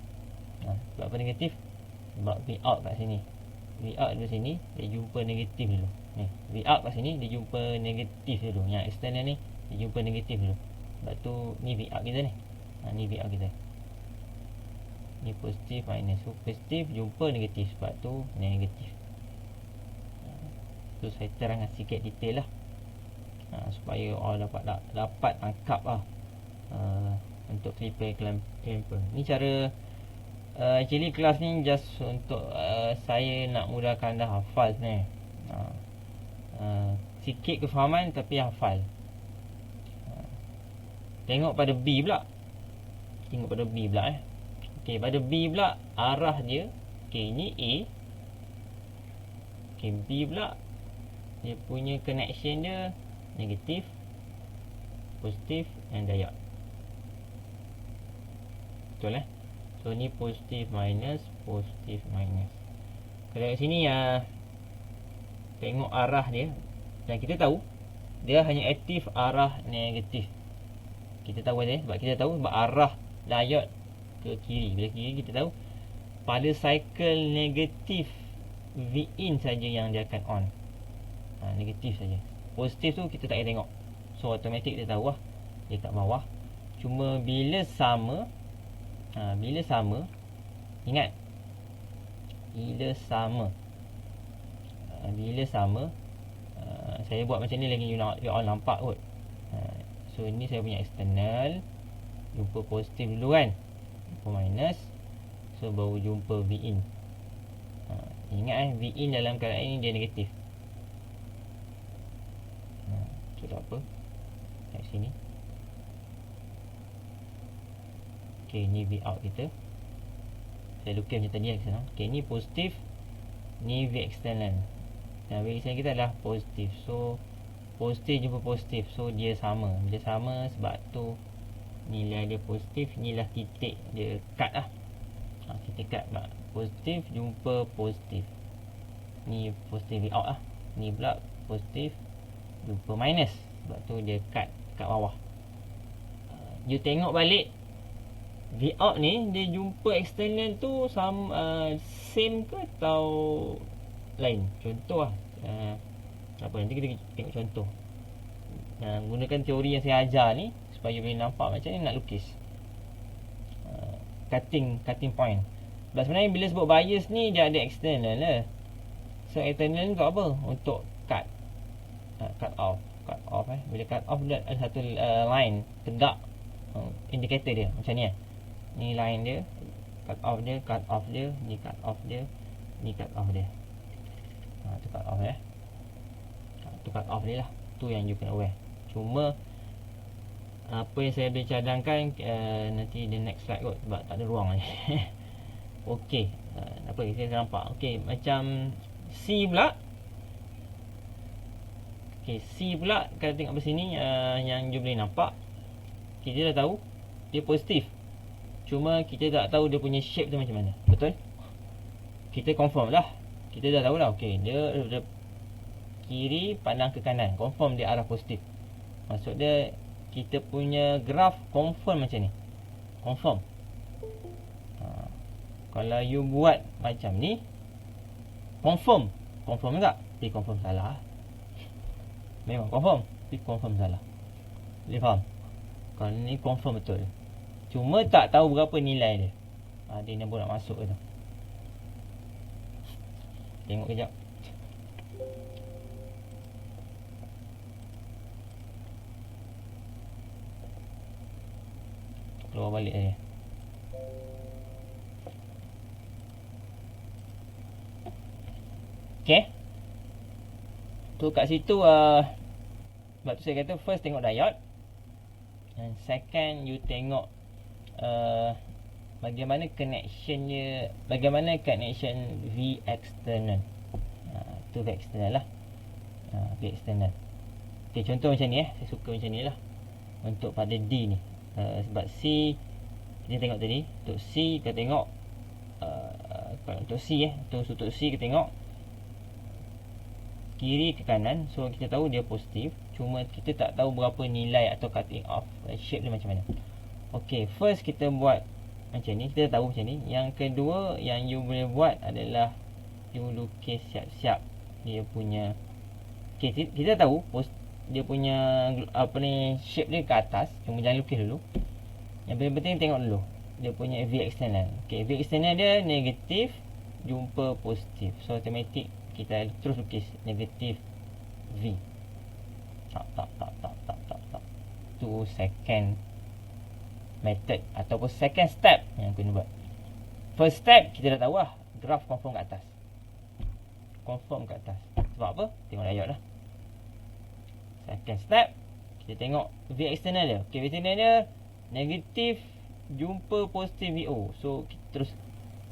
Sebab apa negatif? Sebab V out kat sini. V out di sini dia jumpa negatif dulu. V out kat sini dia jumpa negatif dulu. Yang external ni dia jumpa negatif dulu. Sebab tu ni V out kita ni. Ni V out kita. Ni positif minus. So positif jumpa negatif. Sebab tu negatif. Tu saya terangkan sikit detail lah. Supaya orang dapat tangkap lah untuk triple clamper. Ni cara actually kelas ni just untuk saya nak mudahkan dah hafal sebenarnya. Sikit kefahaman tapi hafal. Tengok pada B pula. Tengok pada B pula Okey, pada B pula arah dia. Okey, ni A. Okey, B pula dia punya connection dia negatif, positif dan diode. Betul So ni positif minus, positif minus. Kalau kat sini tengok arah dia, dan kita tahu dia hanya aktif arah negatif. Kita tahu sebab kita tahu sebab arah diode ke kiri. Bila kiri kita tahu pada cycle negatif V in saja yang dia akan on. Negatif saja. Positif tu kita tak payah tengok. So automatik kita tahu lah dia kat bawah. Cuma bila sama, ingat, bila sama, saya buat macam ni lagi you all nampak kot. So ini saya punya external, jumpa positif dulu kan, jumpa minus, so baru jumpa V in. Ingat V in dalam keadaan ini dia negatif. So tak apa, kat sini. Okay, ni V out kita. Saya lukis macam tadi lah. Okay, ni positif, ni V external. Dan V external kita adalah positif. So positif jumpa positif, so dia sama. Dia sama sebab tu nilai dia positif. Inilah titik dia cut lah. Titik cut lah. Positif jumpa positif. Ni positif V out lah. Ni pula positif jumpa minus. Sebab tu dia cut kat bawah. You tengok balik V out ni dia jumpa external tu same ke atau lain. Contoh lah, apa nanti kita tengok contoh. Gunakan teori yang saya ajar ni supaya you boleh nampak macam ni nak lukis cutting point. Sebab sebenarnya bila sebut bias ni dia ada external lah. So external ni untuk apa? Untuk cut off. Bila cut off dia ada satu line tegak, indicator dia macam ni ni line dia, cut off dia, ni cut off dia, ni cut off dia. Tu cut off tu cut off dia lah. Tu yang you kena aware. Cuma apa yang saya boleh cadangkan nanti the next slide kot, sebab tak ada ruang ni. Okey, apa kita nampak. Okey, macam C pula. Okey, C pula kalau tengok kat sini yang you boleh nampak, kita dah tahu dia positif. Cuma kita tak tahu dia punya shape tu macam mana. Betul? Kita confirm lah. Kita dah tahu lah. Okey, dia kiri pandang ke kanan, confirm dia arah positif. Maksud dia kita punya graf confirm macam ni. Confirm. Kalau you buat macam ni, confirm tak? Tapi confirm salah. Memang confirm, tapi confirm salah. Boleh faham? Kalau ni confirm betul. Cuma tak tahu berapa nilai dia. Dia nak nak masuk ke tu. Tengok kejap. Keluar balik dia. Okay. Tu kat situ sebab tu saya kata first tengok diode, and second you tengok bagaimana connection V external. Tu V external lah. V external. Okay, contoh macam ni saya suka macam ni lah untuk pada D ni. Sebab C kita tengok tadi, untuk C kita tengok untuk C untuk C kita tengok kiri ke kanan. So kita tahu dia positif, cuma kita tak tahu berapa nilai atau cutting off shape dia macam mana. Okay, first kita buat macam ni, kita tahu macam ni. Yang kedua yang you boleh buat adalah you lukis siap-siap dia punya. Okay, kita tahu dia punya apa ni shape dia ke atas, cuma jangan lukis dulu. Yang paling penting tengok dulu dia punya V external. Okay, V external dia negatif jumpa positif, so automatic kita terus lukis negatif V. Tak. Tu second method ataupun second step yang kena buat. First step kita dah tahu lah, graph confirm kat atas. Sebab apa? Tengok diode lah. Second step kita tengok V external dia. Okay, V external dia negatif jumpa positif VO. So kita terus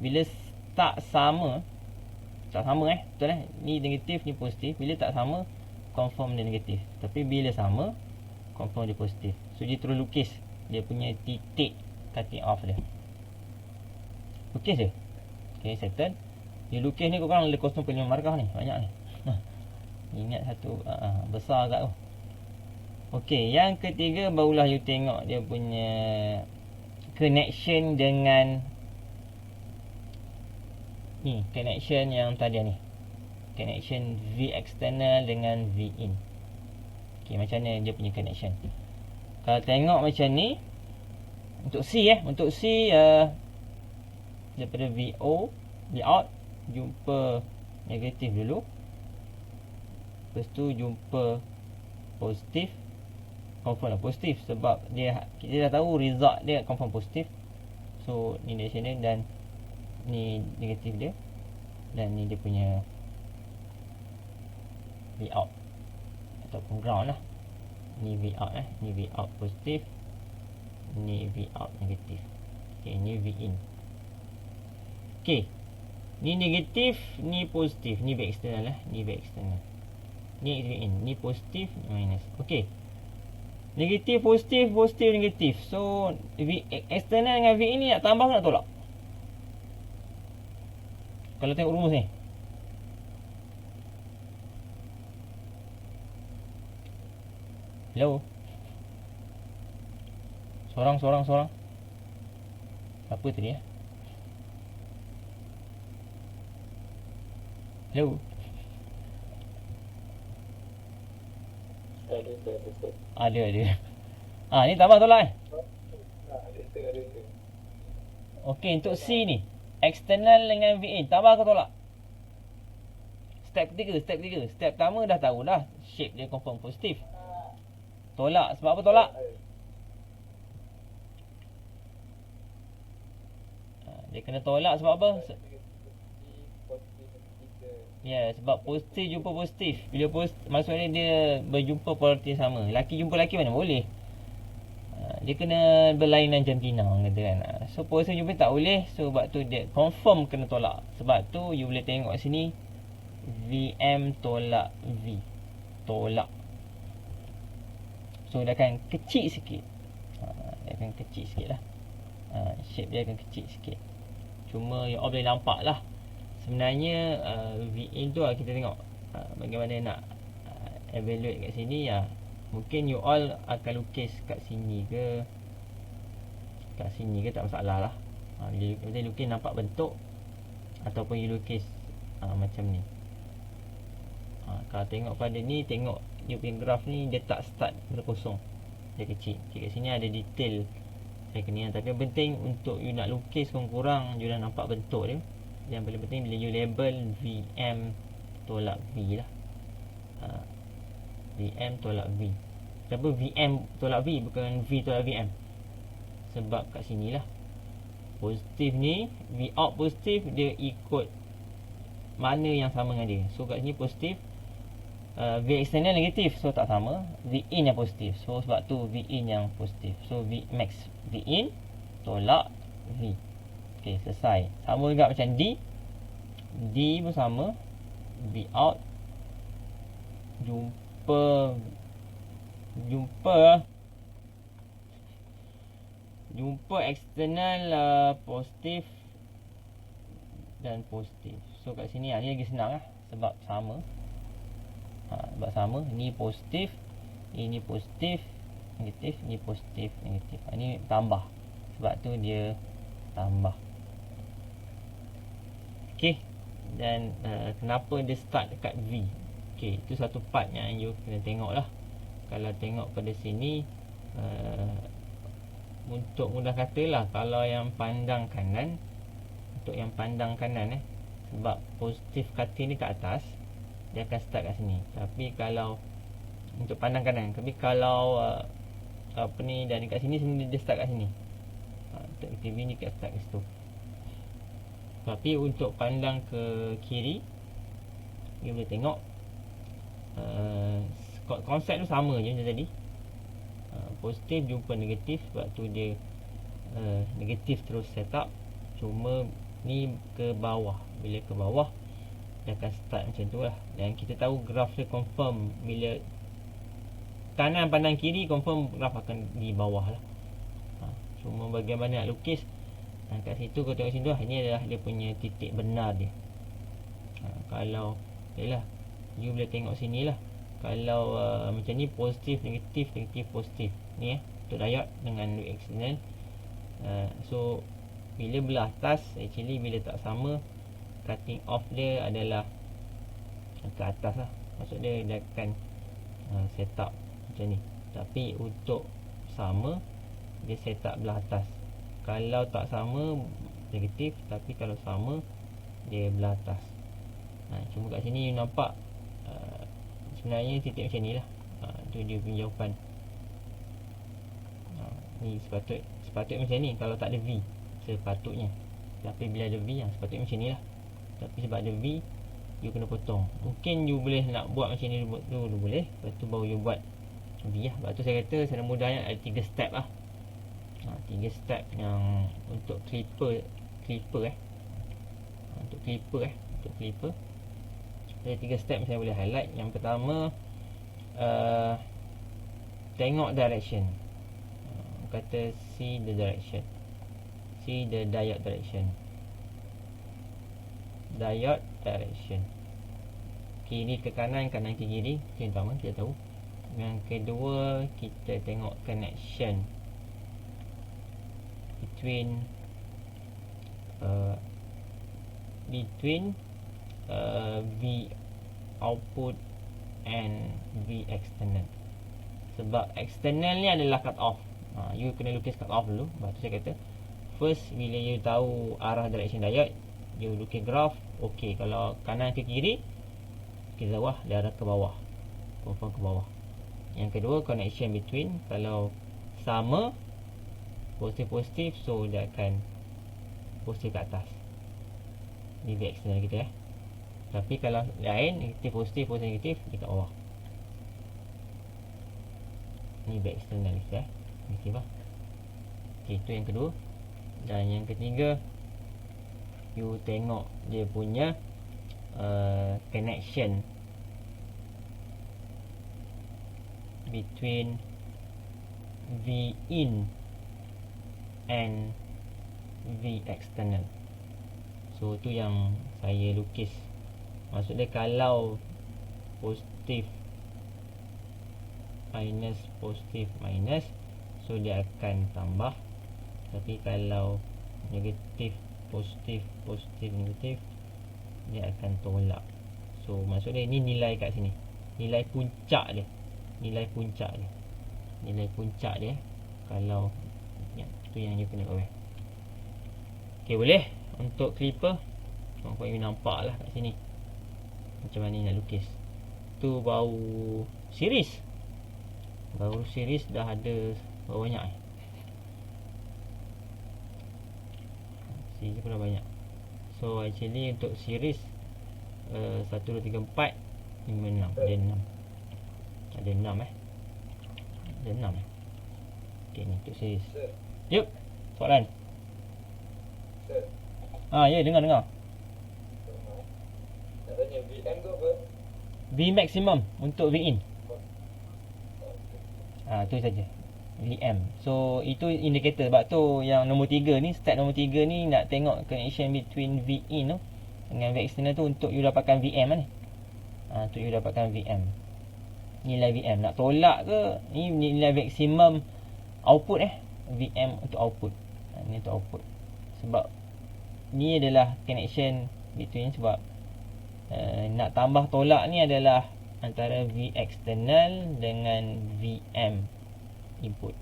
bila tak sama betul ni negatif ni positif. Bila tak sama confirm dia negatif, tapi bila sama confirm dia positif. So dia terus lukis dia punya titik cutting off dia. Lukis je. Okay, settle. Dia lukis ni korang ada 0.5 markah ni, banyak ni. Ingat satu besar agak tu. Okey, yang ketiga barulah you tengok dia punya connection dengan ni, connection yang tadi ni. Connection V external dengan V in. Okey, macam mana dia punya connection? Kalau tengok macam ni untuk C untuk C daripada VO, V out jumpa negatif dulu. Lepas tu jumpa positif. Confirm lah positif sebab kita dah tahu result dia confirm positif. So ni dari sini dan ni negatif dia, dan ni dia punya V out ataupun ground lah. Ni V out ni V out positif, ni V out negatif. Okay, ni V in. Okay, ni negatif, ni positif, ni V external ni V external, ni V in, ni positif, ni minus. Okay, negatif, positif, negatif. So V external dengan V in ni nak tambah ke nak tolak? Kalau tengok rumus ni, hello, Sorang. Apa tadi hello. Ada. Ni tambah tolak Okey, untuk C ni external dengan V in, tambah ke tolak? Step ketiga. Step pertama dah tahu dah, shape dia confirm positif. Tolak, sebab apa tolak? Dia kena tolak sebab apa? Sebab positif jumpa positif. Bila maksudnya dia berjumpa polariti sama. Laki jumpa laki mana boleh. Dia kena berlainan jantina orang kata kan. So positif jumpa tak boleh. So sebab tu dia confirm kena tolak. Sebab tu you boleh tengok sini VM tolak V. Tolak. So dia akan kecil sikit. Dia akan kecil sikit lah. Shape dia akan kecil sikit. Cuma you all boleh nampak lah. Sebenarnya V in tu kita tengok bagaimana nak evaluate kat sini ya. Mungkin you all akan lukis kat sini ke tak masalah lah. Bila lukis nampak bentuk ataupun you lukis macam ni. Kalau tengok pada ni, tengok you punya graf ni, dia tak start berkosong, dia kecil. Kat sini ada detail reckoning. Tapi yang penting untuk you nak lukis kurang-kurang you dah nampak bentuk dia. Yang paling penting bila you label VM tolak V lah. VM tolak V. Kenapa VM tolak V bukan V tolak VM? Sebab kat sini lah positif ni, V out positif, dia ikut mana yang sama dengan dia. So kat sini positif, V external negatif, so tak sama. V in yang positif, so sebab tu V in yang positif. So V max, V in tolak V. Okay, selesai. Sama juga macam D. D pun sama. V out jumpa external positif dan positif. So kat sini ni lagi senang lah, sebab sama. Sebab sama, ni positif, ini positif negatif, ni positif negatif. Ni tambah, sebab tu dia tambah. Okay. Dan kenapa dia start dekat V? Okay, itu satu part yang you kena tengok lah. Kalau tengok pada sini, untuk mudah kata lah, kalau yang pandang kanan, untuk yang pandang kanan sebab positif cutting ni kat atas, dia akan start kat sini. Tapi kalau untuk pandang kanan, tapi kalau apa ni, dan dekat sini dia start kat sini. Untuk TV ni kat start kat situ. Tapi untuk pandang ke kiri, you boleh tengok konsep tu sama je macam tadi. Positif jumpa negatif, sebab tu dia negatif terus set up. Cuma ni ke bawah. Bila ke bawah, dia akan start macam tu lah. Dan kita tahu graf dia confirm bila kanan pandang kiri, confirm graf akan di bawah lah. Cuma bagaimana nak lukis, kat situ kau tengok situ lah, ini adalah dia punya titik benar dia. Kalau yalah, you boleh tengok sini lah. Kalau macam ni, positif, negatif, negatif, positif. Ni untuk diode dengan loop external. So bila belah atas, actually bila tak sama, cutting off dia adalah ke atas lah. Maksud dia akan set up macam ni. Tapi untuk sama, dia set up belah atas. Kalau tak sama, negatif. Tapi kalau sama, dia belah atas. Cuma kat sini you nampak sebenarnya titik macam ni lah. Tu dia punya jawapan. Ni sepatutnya macam ni kalau tak ada V. Sepatutnya. Tapi bila ada V, sepatutnya macam ni lah. Tapi sebab ada V, you kena potong. Mungkin you boleh nak buat macam ni dulu boleh. Lepas tu baru you buat V lah. Sebab tu saya kata secara mudahnya ada 3 step lah. 3 step yang untuk clipper untuk clipper ada 3 step saya boleh highlight. Yang pertama, tengok direction. Kata see the direction, see the diode direction. Diode direction, kiri ke kanan, kanan ke kiri. Yang pertama kita tahu. Yang kedua, kita tengok connection between V output and V external. Sebab external ni adalah cut off. You kena lukis cut off dulu. Lepas tu saya kata first, bila you tahu arah direction diode, you lukis graph. Ok, kalau kanan ke kiri, ke bawah, dia arah ke bawah, confirm ke bawah. Yang kedua, connection between. Kalau sama, positif-positif, so dia akan positif ke atas. Ni V external kita Tapi kalau lain, negatif-positif, positif-negatif, dia kat bawah. Ni V external kita Negatif lah. Ok, itu yang kedua. Dan yang ketiga, you tengok dia punya connection between V in and V external. So tu yang saya lukis. Maksudnya kalau positif minus, positif minus, so dia akan tambah. Tapi kalau negatif, positif, positif, negatif, dia akan tolak. So maksudnya ini nilai kat sini, nilai puncak dia. Nilai puncak dia. Nilai puncak dia. Kalau tu yang you kena aware. Ok, boleh. Untuk clipper, nampak you nampak lah kat sini macam mana nak lukis. Tu baru series. Baru series dah ada berapa banyak series pun dah banyak. So actually untuk series 1, 2, 3, 4, 5, 6. Ada 6. Ada 6 Ada 6 Ok, ni untuk series. Yup, soalan. Ya, dengar. Nak tanya VM tu apa? V maximum untuk V in. Tu saja. VM. So itu indikator. Sebab tu yang nombor 3 ni, step nombor 3 ni nak tengok connection between V in tu dengan V external tu untuk you dapatkan VM ni. Untuk you dapatkan VM. Nilai VM. Nak tolak ke, ni nilai maximum output VM untuk output. Ni untuk output. Sebab ni adalah connection between. Sebab nak tambah tolak ni adalah antara V external dengan VM input.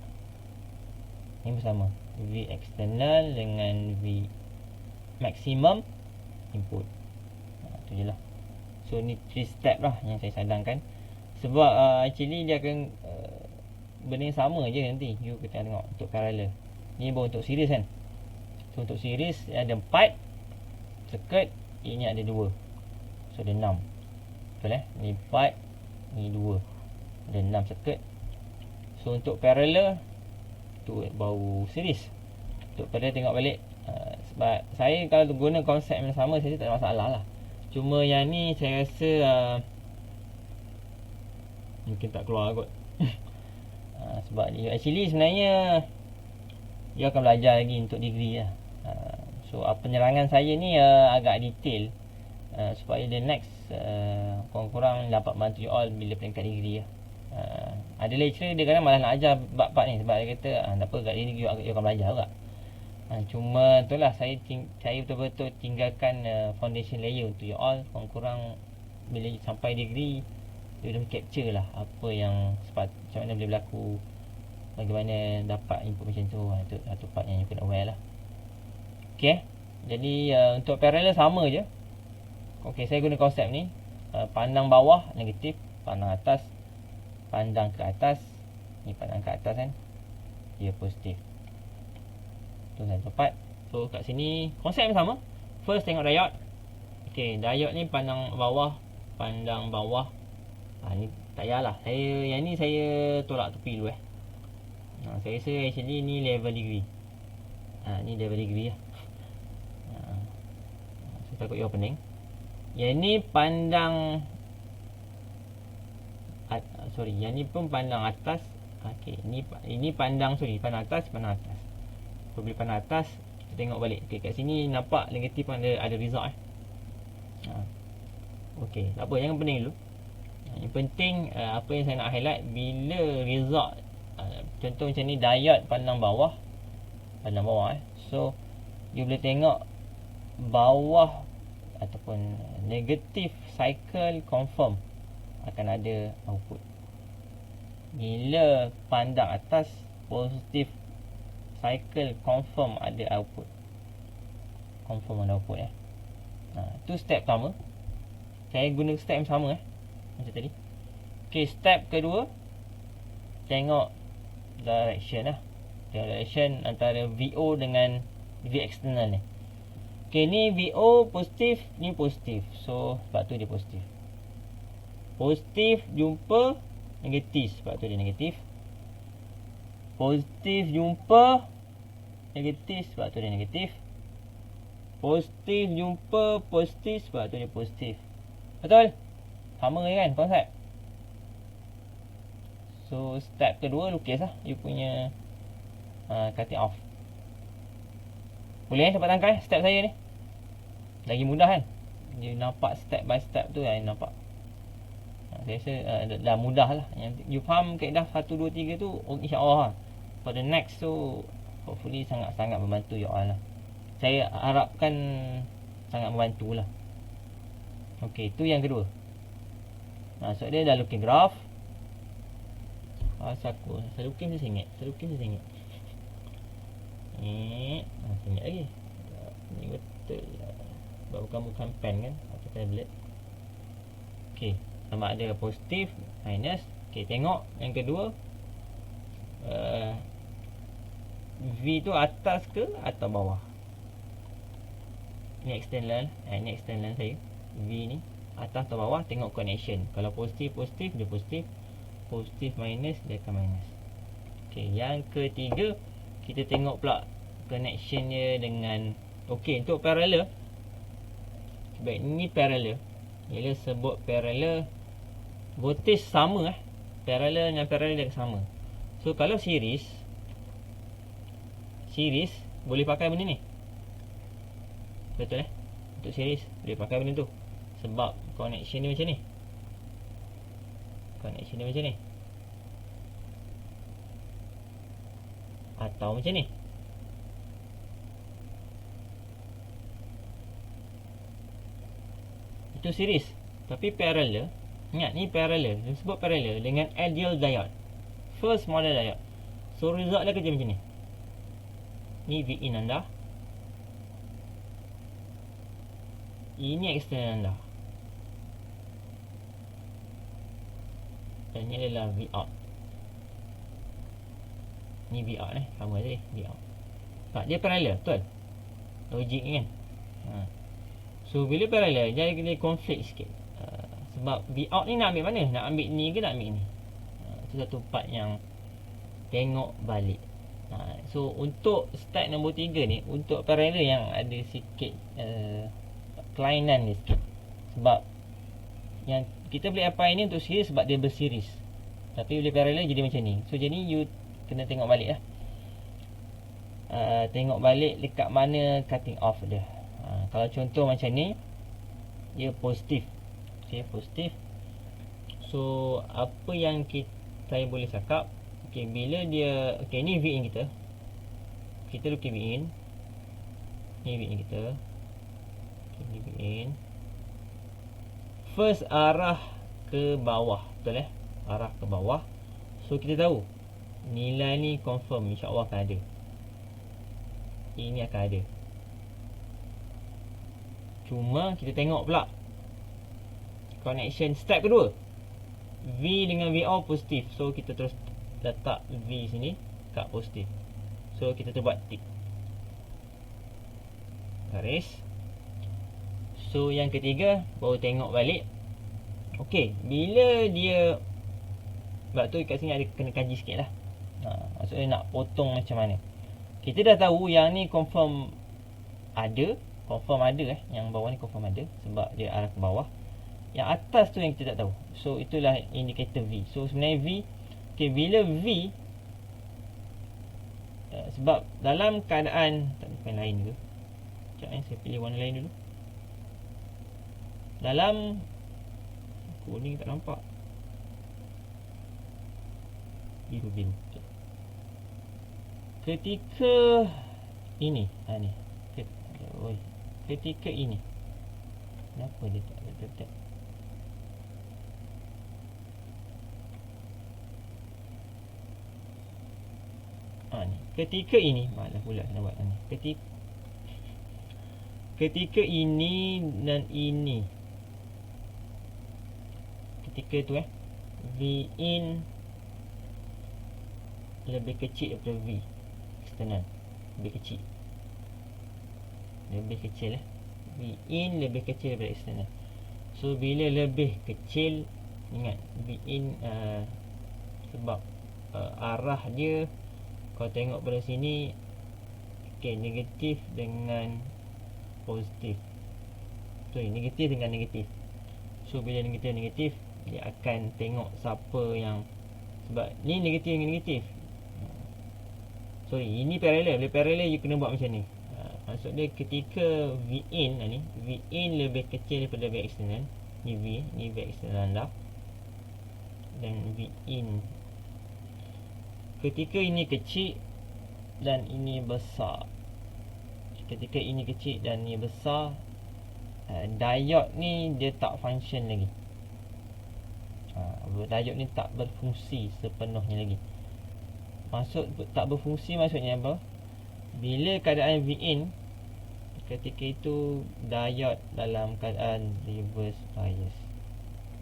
Ini bersama. V external dengan V maximum input. Tu je lah. So ni 3 step lah yang saya cadangkan. Sebab actually dia akan benda yang sama je nanti. You kita tengok untuk parallel. Ni baru untuk series kan. So untuk series ada 4 circuit. Ini ada 2. So ada 6. Betul Ni 4, ni 2. Ada 6 circuit. So untuk parallel tu baru series. Untuk parallel tengok balik. Sebab saya kalau guna konsep yang sama, saya tak ada masalah lah. Cuma yang ni saya rasa mungkin tak keluar kot. Sebab actually sebenarnya dia akan belajar lagi untuk degree lah. So penerangan saya ni agak detail, supaya the next kurang-kurang dapat bantu you all bila peringkat degree lah. Ada lecturer dia kadang malah nak ajar bab-bab ni. Sebab dia kata tak apa, kat degree you akan belajar juga. Cuma itulah saya betul-betul tinggalkan foundation layer untuk you all. Kurang-kurang bila sampai degree you dah capture lah apa yang macam mana boleh berlaku, bagaimana dapat input macam tu. Itu satu part yang you kena aware lah. Okay, jadi untuk parallel sama je. Okay, saya guna konsep ni. Pandang bawah negatif, pandang atas, pandang ke atas. Ni pandang ke atas kan, dia positif. Tu saya tepat. So kat sini konsep yang sama. First tengok diode. Okay, diode ni pandang bawah, pandang bawah. Ni tak payahlah. Yang ni saya tolak tepi dulu saya rasa actually ni level degree. Ni level degree lah. Saya takut you pening. Yang ni pandang yang ni pun pandang atas. Okay, ini pandang pandang atas, pandang atas. Bila pandang atas, kita tengok balik. Okay, kat sini nampak negatif ada result Okay, tak apa, jangan pening dulu. Yang penting apa yang saya nak highlight, bila result contoh macam ni, diode pandang bawah. So you boleh tengok bawah ataupun negative cycle confirm akan ada output. Bila pandang atas, positif cycle confirm ada output. Confirm ada output tu step pertama. Saya guna step yang sama macam tadi. Okay, step kedua, tengok direction direction antara VO dengan V external ni. Okay, ni VO positif, ni positif. So sebab tu dia positif. Positif jumpa negatif, sebab tu dia negatif. Positif jumpa negatif, sebab tu dia negatif. Positif jumpa positif, sebab tu dia positif. Betul? Sama kan konsep? So step kedua, lukis you punya cutting off. Boleh dapat tangkai step saya ni? Lagi mudah kan? You nampak step by step tu yang nampak. Saya rasa dah mudah lah. Yang you faham kaedah 1, 2, 3 tu, insyaAllah for the next tu hopefully sangat-sangat membantu you all lah. Saya harapkan sangat membantu lah. Okay, tu yang kedua. So dia dah lukis graf. Saya lukis saya sengit. Sengit lagi. Ni betul lah. Bukan pen kan, atau tablet. Okay, sama ada positif, minus. Okay, tengok yang kedua, V tu atas ke atau bawah. Ni external, ni external saya. V ni atas atau bawah, tengok connection. Kalau positif, dia positif. Positif minus, dia akan minus. Okay, yang ketiga, kita tengok pula connection dia dengan, okay, untuk parallel. Baik, ni parallel. Bila sebut parallel, voltage sama parallel dengan parallel dia sama. So kalau series boleh pakai benda ni. Betul untuk series boleh pakai benda tu. Sebab connection dia macam ni. Atau macam ni. Itu series. Tapi parallel, ingat ni parallel. Dia sebut parallel dengan ideal diode, first model diode. So result dia kerja macam ni. Ni V in anda, ini external anda, dan ni adalah V out. Ni V out sama je V out. Tak, dia parallel, betul logik ni kan. So bila parallel, dia konflik sikit. Sebab V out ni nak ambil mana? Nak ambil ni ke nak ambil ni? Itu satu part yang tengok balik. So untuk step nombor 3 ni, untuk parallel yang ada sikit kelainan ni sikit. Sebab yang kita boleh apply ni untuk series sebab dia berseries. Tapi bila parallel jadi macam ni. So jadi you kena tengok balik tengok balik dekat mana cutting off dia. Kalau contoh macam ni, dia positif. Okay, positif. So apa yang saya boleh cakap, okay, bila dia, okay, ni V in kita lukis V in. Ni V in kita. Okay, ni V in. First arah ke bawah, betul arah ke bawah. So kita tahu nilai ni confirm insya-Allah akan ada. Ini akan ada. Cuma kita tengok pula connection step kedua. V dengan VO positif. So kita terus letak V sini kat positif. So kita terbuat tick, garis. So yang ketiga, baru tengok balik. Okay, bila dia, sebab tu kat sini ada kena kaji sikit lah. Maksudnya nak potong macam mana. Kita dah tahu yang ni confirm ada. Yang bawah ni confirm ada sebab dia arah ke bawah. Yang atas tu yang kita tak tahu. So itulah indikator V. So sebenarnya V, okay, bila V, sebab dalam keadaan, tak ada pen lain ke? Sekejap saya pilih warna lain dulu. Dalam kuning tak nampak, biru. Ketika ini, ni. Ketika ini, kenapa dia tak tetap? Ni. Ketika ini, malah pula nak buat ni. Ketika ini dan ini, ketika tu V in lebih kecil daripada V external, lebih kecil V in lebih kecil daripada external. So bila lebih kecil, ingat V in sebab arah dia, kalau tengok pada sini, negatif dengan positif. Negatif dengan negatif. So bila negatif, dia akan tengok siapa yang, sebab ni negatif dengan negatif. Ini parallel. Bila parallel, you kena buat macam ni. Maksud dia ketika V in lebih kecil daripada V external, ni V external anda, dan V in ketika ini kecil dan ini besar. Ketika ini kecil dan ini besar, diode ni dia tak function lagi. Diode ni tak berfungsi sepenuhnya lagi. Maksud tak berfungsi maksudnya apa? Bila keadaan V in, ketika itu diode dalam keadaan reverse bias.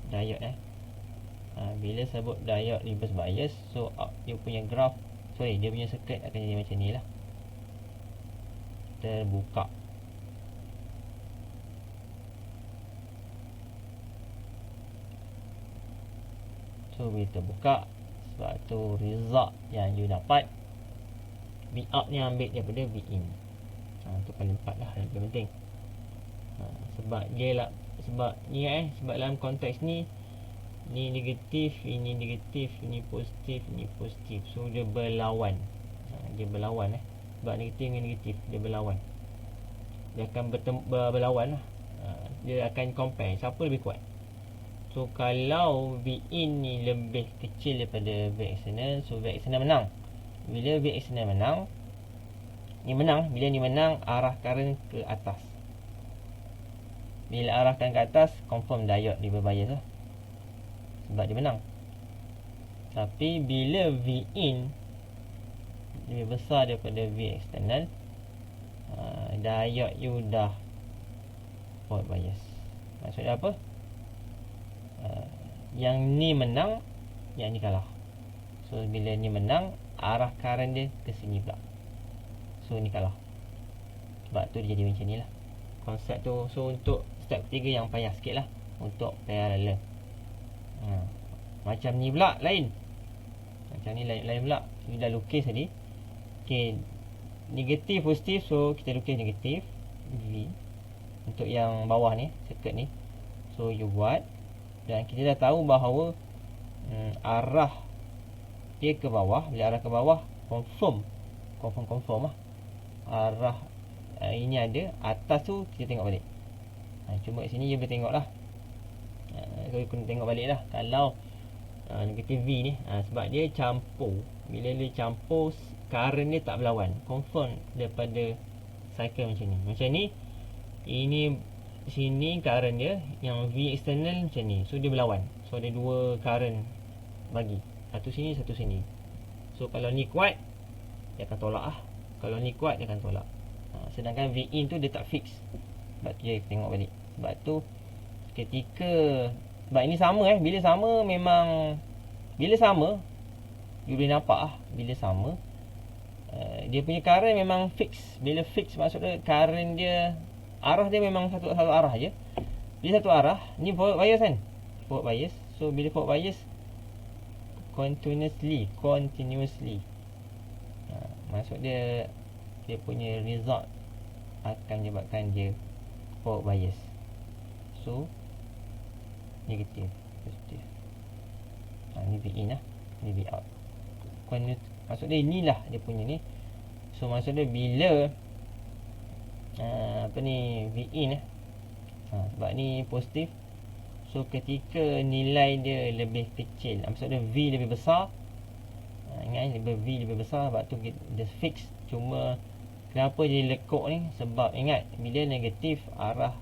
Diode bila sebut diode reverse bias, so dia punya graph, dia punya circuit akan jadi macam ni lah, terbuka. So bila terbuka, sebab tu result yang you dapat, V out ni ambil daripada V in. Tu paling 4 lah yang paling penting. Sebab dia lah, sebab ni sebab dalam konteks ni, ni negatif, ini negatif, ini positif, ini positif. So dia berlawan. Dia berlawan sebab negatif dengan negatif, dia berlawan. Dia akan berlawan lah. Dia akan compare siapa lebih kuat. So kalau V in ni lebih kecil daripada V external, so V external menang. Bila V external menang, ni menang. Bila ni menang, arah current ke atas. Bila arahkan ke atas, confirm diode dia berbias lah, sebab dia menang. Tapi bila V in lebih besar daripada V external, diode you dah forward bias. Maksudnya apa? Yang ni menang, yang ni kalah. So bila ni menang, arah current dia ke sini pula. So ni kalah. Sebab tu dia jadi macam ni lah konsep tu. So untuk step ketiga yang payah sikit lah, untuk parallel. Macam ni pula lain. Macam ni lain pula. Kita dah lukis tadi. Negatif positif, so kita lukis negatif V untuk yang bawah ni, circuit ni. So you buat, dan kita dah tahu bahawa arah dia ke bawah. Bila arah ke bawah, confirm lah. Arah ini ada, atas tu kita tengok balik. Cuma kat sini you boleh tengok lah. Kau kena tengok balik lah. Kalau negatif V ni, sebab dia campur. Bila dia campur, current dia tak berlawan. Confirm daripada cycle macam ni. Macam ni, ini sini current dia, yang V external macam ni. So dia berlawan. So ada dua current bagi, satu sini, satu sini. So kalau ni kuat, dia akan tolak lah. Kalau ni kuat, dia akan tolak. Sedangkan V in tu dia tak fix. Sebab tu dia tengok balik. Sebab tu ketika, sebab ini sama bila sama memang, bila sama you boleh nampak lah. Bila sama dia punya current memang fix. Bila fix maksudnya current dia, arah dia memang satu arah je. Bila satu arah, ni forward bias kan, forward bias. So bila forward bias, continuously maksud dia punya result akan menyebabkan dia forward bias. So negatif, positif. Ni V in lah, ni V out. Maksud dia inilah dia punya ni. So maksud dia bila V in sebab ni positif. So ketika nilai dia lebih kecil, maksud dia V lebih besar, ingat V lebih besar, sebab tu dia fix. Cuma kenapa dia lekuk ni, sebab ingat bila negatif, arah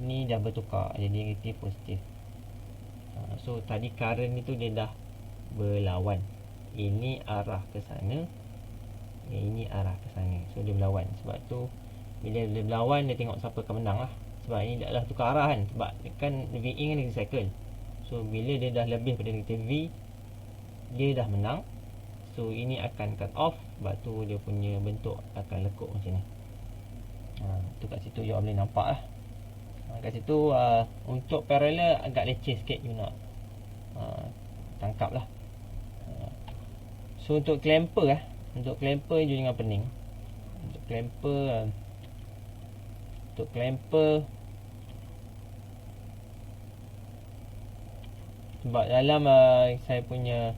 ni dah bertukar jadi negatif positif. So tadi current ni tu dia dah berlawan. Ini arah ke sana, Ini arah ke sana. So dia berlawan. Sebab tu bila dia berlawan, dia tengok siapa akan menang lah. Sebab ini dah tukar arah kan. Sebab kan V in kan dia cycle. So bila dia dah lebih pada negatif V, dia dah menang. So ini akan cut off. Sebab tu dia punya bentuk akan lekuk macam ni. Tu kat situ you boleh nampak lah. Kat situ untuk parallel agak leceh sikit you nak tangkap lah. So untuk clamper untuk clamper you jangan pening. Untuk clamper sebab dalam saya punya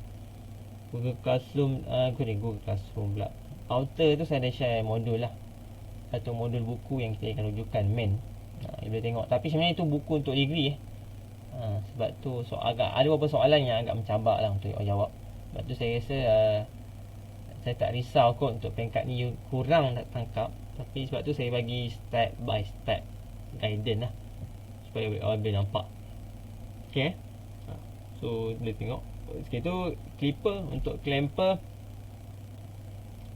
Google Classroom Google Classroom pula, outer tu saya ada share modul lah, satu modul buku yang kita akan rujukan main. You boleh tengok. Tapi sebenarnya itu buku untuk degree sebab tu agak ada beberapa soalan yang agak mencabar lah untuk jawab. Sebab tu saya rasa saya tak risau kot untuk peringkat ni you kurang nak tangkap. Tapi sebab tu saya bagi step by step guidance lah, supaya awak boleh nampak. Okay. So boleh tengok. Sekali tu clipper. Untuk clamper,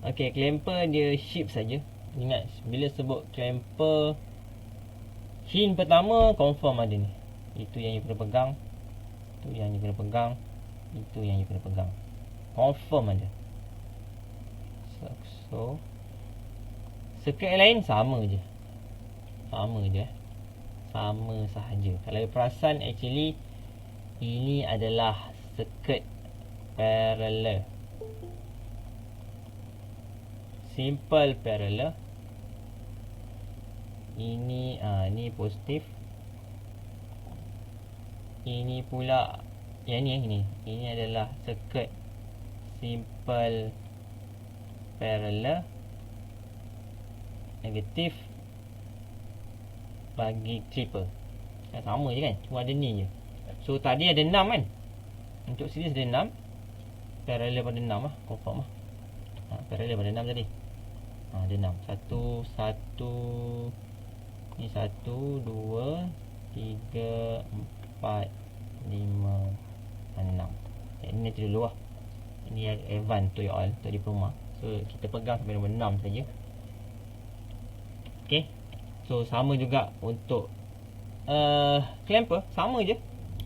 okay, clamper dia shift saja. Ingat bila sebut clamper, hint pertama confirm ada ni. Itu yang you kena pegang, itu yang you kena pegang, itu yang you kena pegang. Confirm ada. So circuit lain sama je. Sama sahaja. Kalau you perasan, actually ini adalah circuit parallel, simple parallel. Ini ni positif. Ini pula yang ni. Ini adalah circuit simple parallel. Negatif bagi clipper. Sama je kan, cuma ada ni je. So tadi ada 6 kan. Untuk series ada 6. Parallel pada 6 lah, confirm lah. Parallel pada 6 tadi. Ada 6. 1 ni 1 2 3 4 5 6. Ini nanti dulu lah. Ini Evan to you all, untuk diploma. So kita pegang sampai nombor 6 saja. Okay. So sama juga untuk clamper, sama je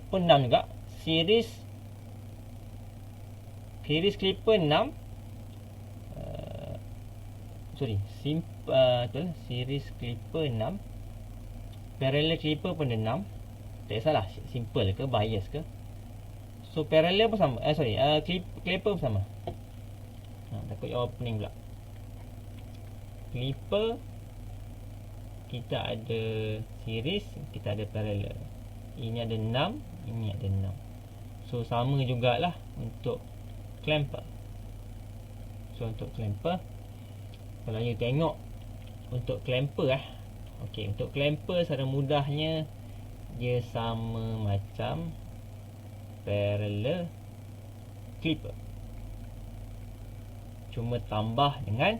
pun 6 juga. Series clipper 6. Betul. Series clipper 6. Parallel clipper pun ada 6. Tak kisahlah simple ke bias ke. So parallel pun sama. Clipper pun sama. Takut awak pening pula. Clipper kita ada series, kita ada parallel. Ini ada 6, ini ada 6. So sama jugalah untuk clamper. So untuk clamper, kalau you tengok untuk clamper okey, untuk clamper secara mudahnya dia sama macam parallel clipper, cuma tambah dengan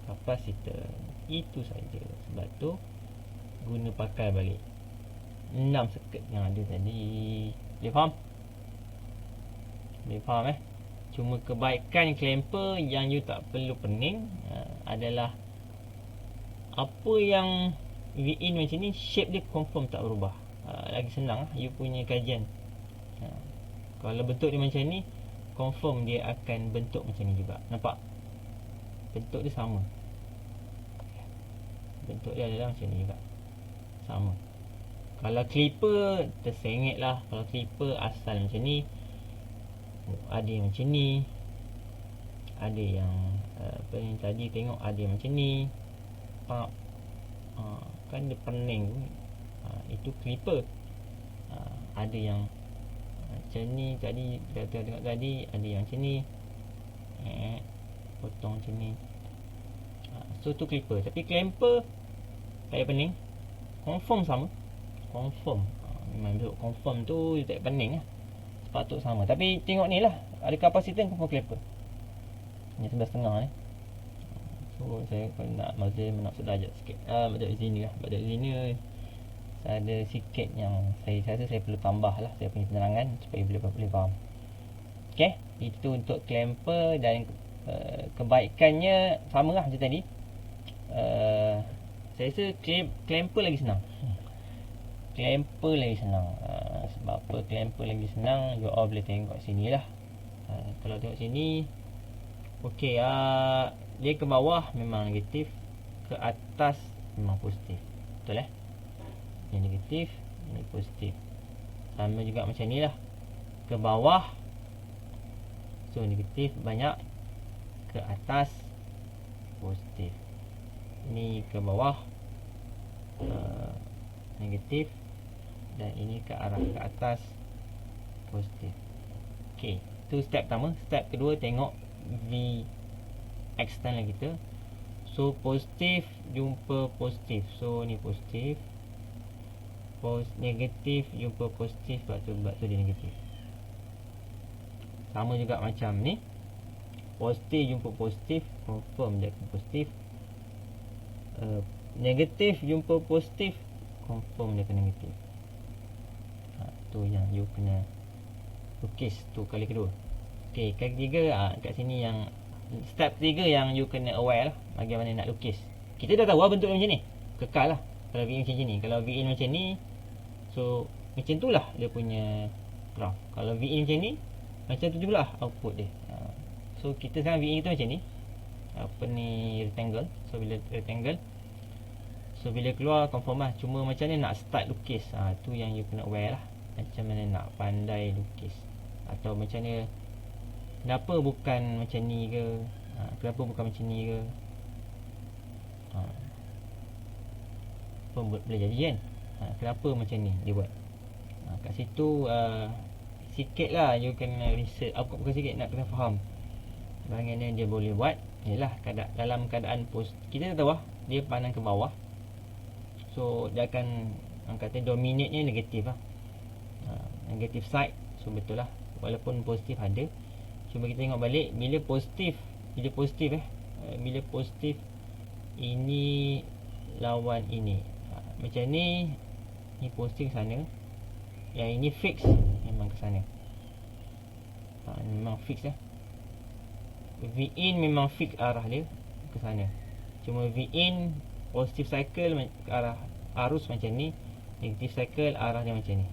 kapasitor. Itu saja. Sebab tu guna pakai balik 6 circuit yang ada tadi. Boleh faham? Cuma kebaikan clamper yang you tak perlu pening adalah apa yang V-in macam ni, shape dia confirm tak berubah. Lagi senang you punya kajian. Kalau bentuk dia macam ni, confirm dia akan bentuk macam ni juga. Nampak? Bentuk dia sama. Bentuk dia adalah macam ni juga. Sama. Kalau clipper tersengit lah. Kalau clipper asal macam ni, ada yang macam ni, ada yang apa yang tadi tengok, ada yang macam ni. Kan dia pening. Itu clipper. Ada yang macam ni tadi, kita tengok tadi, ada yang macam ni, potong macam ni. So tu clipper. Tapi clamper tak payah pening, confirm sama. Confirm. Memang bentuk confirm tu tak pening lah. Sepatut sama. Tapi tengok ni lah, ada kapasitor confirm clamper. Ni 11.5 ni. So saya nak maksud darjat sikit. Darjat sini lah. Darjat sini saya ada sikit yang saya rasa saya perlu tambah lah, saya punya penerangan supaya boleh faham. Okay, itu untuk clamper. Dan kebaikannya sama lah macam tadi. Saya rasa clamper lagi senang. Clamper lagi senang. Sebab apa clamper lagi senang? You all boleh tengok sini lah. Kalau tengok sini, okey, dia ke bawah memang negatif, ke atas memang positif. Betul Yang negatif, ini positif. Sama juga macam ni lah. Ke bawah, so negatif banyak, ke atas positif. Ini ke bawah, negatif, dan ini ke arah ke atas positif. Okey, tu step pertama. Step kedua, tengok V external kita. So positif jumpa positif, so ni positif, negatif jumpa positif, sebab tu dia negatif. Sama juga macam ni, positif jumpa positif, confirm dia akan positif. Negatif jumpa positif, confirm dia akan negatif. Tu yang you kena lukis tu kali kedua. Okey, kali ketiga, kat sini yang step ketiga yang you kena aware lah, bagaimana nak lukis. Kita dah tahu bentuk macam ni, kekal lah. Kalau V in macam ni, kalau V in macam ni, so macam tu lah dia punya graph. Kalau V in macam ni, macam tu jugalah output dia. So kita sekarang V in kita macam ni, apa ni, rectangle. So bila rectangle, so bila keluar confirm lah. Cuma macam ni nak start lukis, tu yang you kena aware lah. Macam mana nak pandai lukis, atau macam mana, kenapa bukan macam ni ke, kenapa bukan macam ni ke, pun boleh jadi kan. Kenapa macam ni dia buat. Kat situ sikit lah you kena research, bukan sikit, nak kena faham bagaimana dia boleh buat. Yalah, dalam keadaan post, kita dah tahu lah, dia pandang ke bawah, so dia akan, kata dominate-nya negatif lah, negative side. So betul lah, walaupun positif ada. Cuma kita tengok balik, bila positif bila positif ini lawan ini, macam ni positif ke sana, yang ini fix memang ke sana. Memang fix lah. V in memang fix arah dia ke sana. Cuma V in positif cycle ke arah arus macam ni, negatif cycle arah dia macam ni.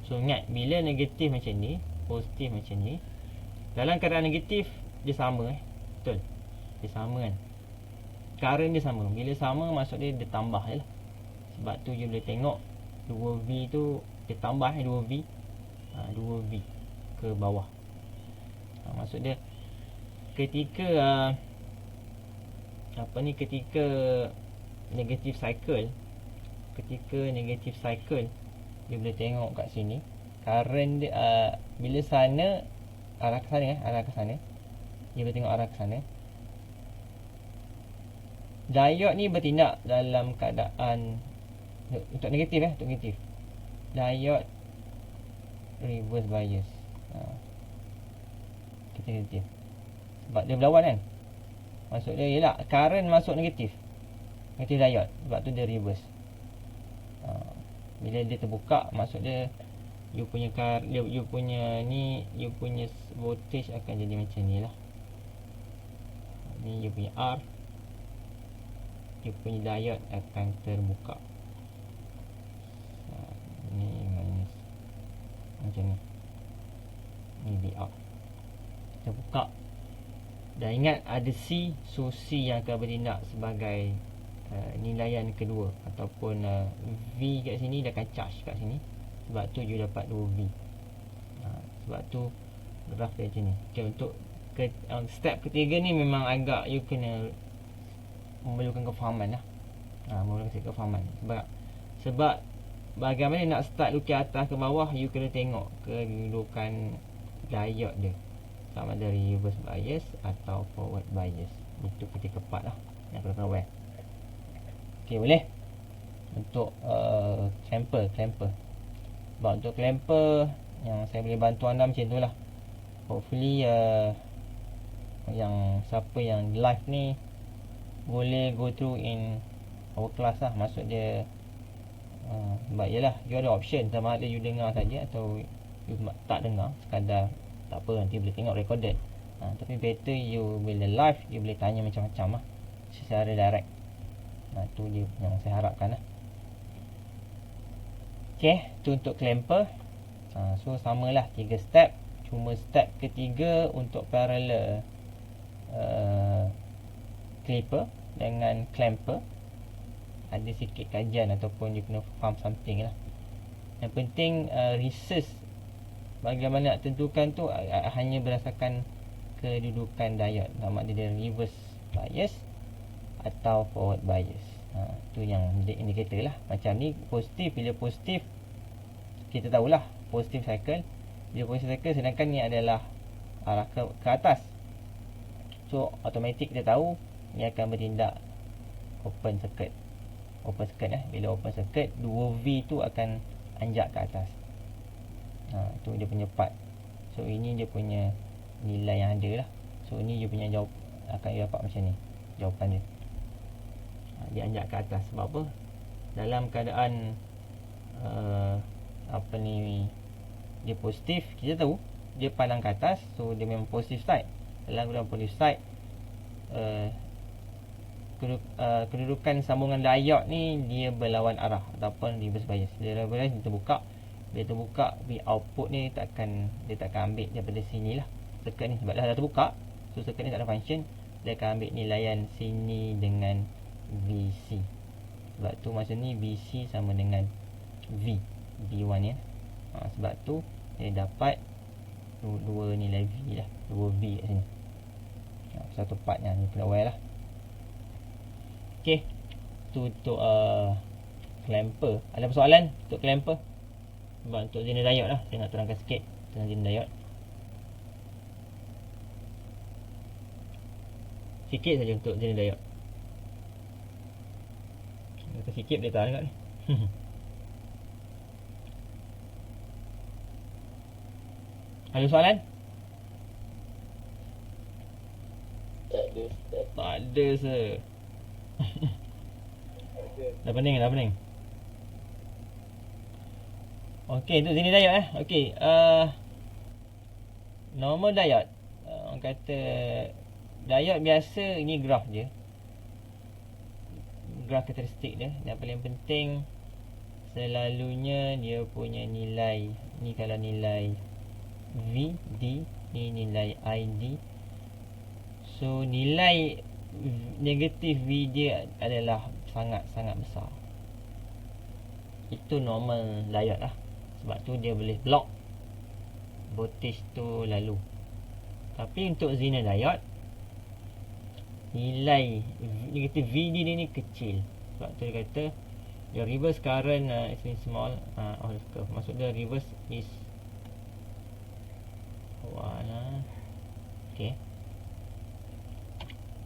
So ingat, bila negatif macam ni, positif macam ni, dalam keadaan negatif dia sama betul, dia sama kan, current dia sama. Bila sama, maksud dia tambah je lah. Sebab tu you boleh tengok 2V tu dia tambah 2V, 2V ke bawah. Maksud dia ketika ketika negative cycle, dia boleh tengok kat sini current dia, bila sana arah ke sana, dia boleh tengok arah ke sana. Diode ni bertindak dalam keadaan untuk negatif untuk negatif. Diode reverse bias, kita negatif sebab dia berlawan kan. Maksud dia ialah current masuk negatif diode, sebab tu dia reverse. Bila dia terbuka, maksud dia you punya voltage akan jadi macam ni lah. Ni you punya R, you punya diode akan terbuka. Ni minus macam ni, ni VR terbuka. Dan ingat ada C, so C yang akan bertindak sebagai nilaian kedua, ataupun V kat sini dia akan charge kat sini, sebab tu you dapat 2V. Sebab tu graf dia macam ni. Okay, untuk step ketiga ni memang agak you kena memerlukan kefahaman lah, memerlukan kefahaman. Sebab bagaimana nak start lukis atas ke bawah, you kena tengok kedudukan diode dia, sama ada reverse bias atau forward bias. Itu ketika part lah yang kena aware. Okay, boleh. Untuk clamper. Sebab untuk clamper, yang saya boleh bantu anda macam tu lah. Hopefully yang siapa yang live ni boleh go through in our class lah. Maksud dia sebab yelah, you ada option, sama ada you dengar saja atau you tak dengar, sekadar tak apa, nanti boleh tengok recorded. Tapi better you bila live, you boleh tanya macam-macam lah secara direct. Tu dia yang saya harapkan lah. Okay, tu untuk clamper. So samalah 3 step. Cuma step ketiga untuk parallel clipper dengan clamper ada sikit kajian ataupun you kena faham something lah. Yang penting research bagaimana nak tentukan tu hanya berdasarkan kedudukan diode. Sama ada dia reverse bias atau forward bias. Tu yang indikator lah. Macam ni positif, bila positif kita tahulah positif cycle. Bila positif cycle sedangkan ni adalah arah ke atas. So automatik kita tahu ni akan bertindak open circuit. Open circuit bila open circuit 2V tu akan anjak ke atas. Tu dia punya part. So ini dia punya nilai yang ada lah. So ini dia punya jawab akan dia dapat macam ni jawapan dia. Dia anjak ke atas. Sebab apa? Dalam keadaan dia positif, kita tahu dia pandang ke atas. So dia memang positive side. Dalam positive side kedudukan sambungan diode ni dia berlawan arah ataupun reverse bias. Dia reverse bias dia terbuka. Bila terbuka, output ni dia takkan ambil daripada sini lah circuit ni, sebab dah terbuka. So circuit ni tak ada function. Dia akan ambil nilaian sini dengan VC. Sebab tu masa ni VC sama dengan V1 ya. Sebab tu dia dapat dua nilai V lah, 2V kat sini. Satu part yang ni kena aware lah. Okay, tu untuk clamper. Ada persoalan untuk clamper? Sebab untuk jenis diode lah, saya nak terangkan sikit tentang jenis diode. Sikit saja untuk jenis diode. Kata sikit boleh tahan kat ni. Ada soalan? Tak ada sir. Dah pening. Okey, untuk jenis diode Okey, normal diode, orang kata diode biasa, ini graf dia. Graf karakteristik dia. Yang paling penting selalunya dia punya nilai. Ni kalau nilai VD, ni nilai ID. So nilai negatif V dia adalah sangat-sangat besar. Itu normal diode lah. Sebab tu dia boleh block voltage tu lalu. Tapi untuk Zener diode, nilai negatif VD dia ni kecil. Sebab tu dia kata the reverse current is small on the curve. Maksud dia reverse is okay.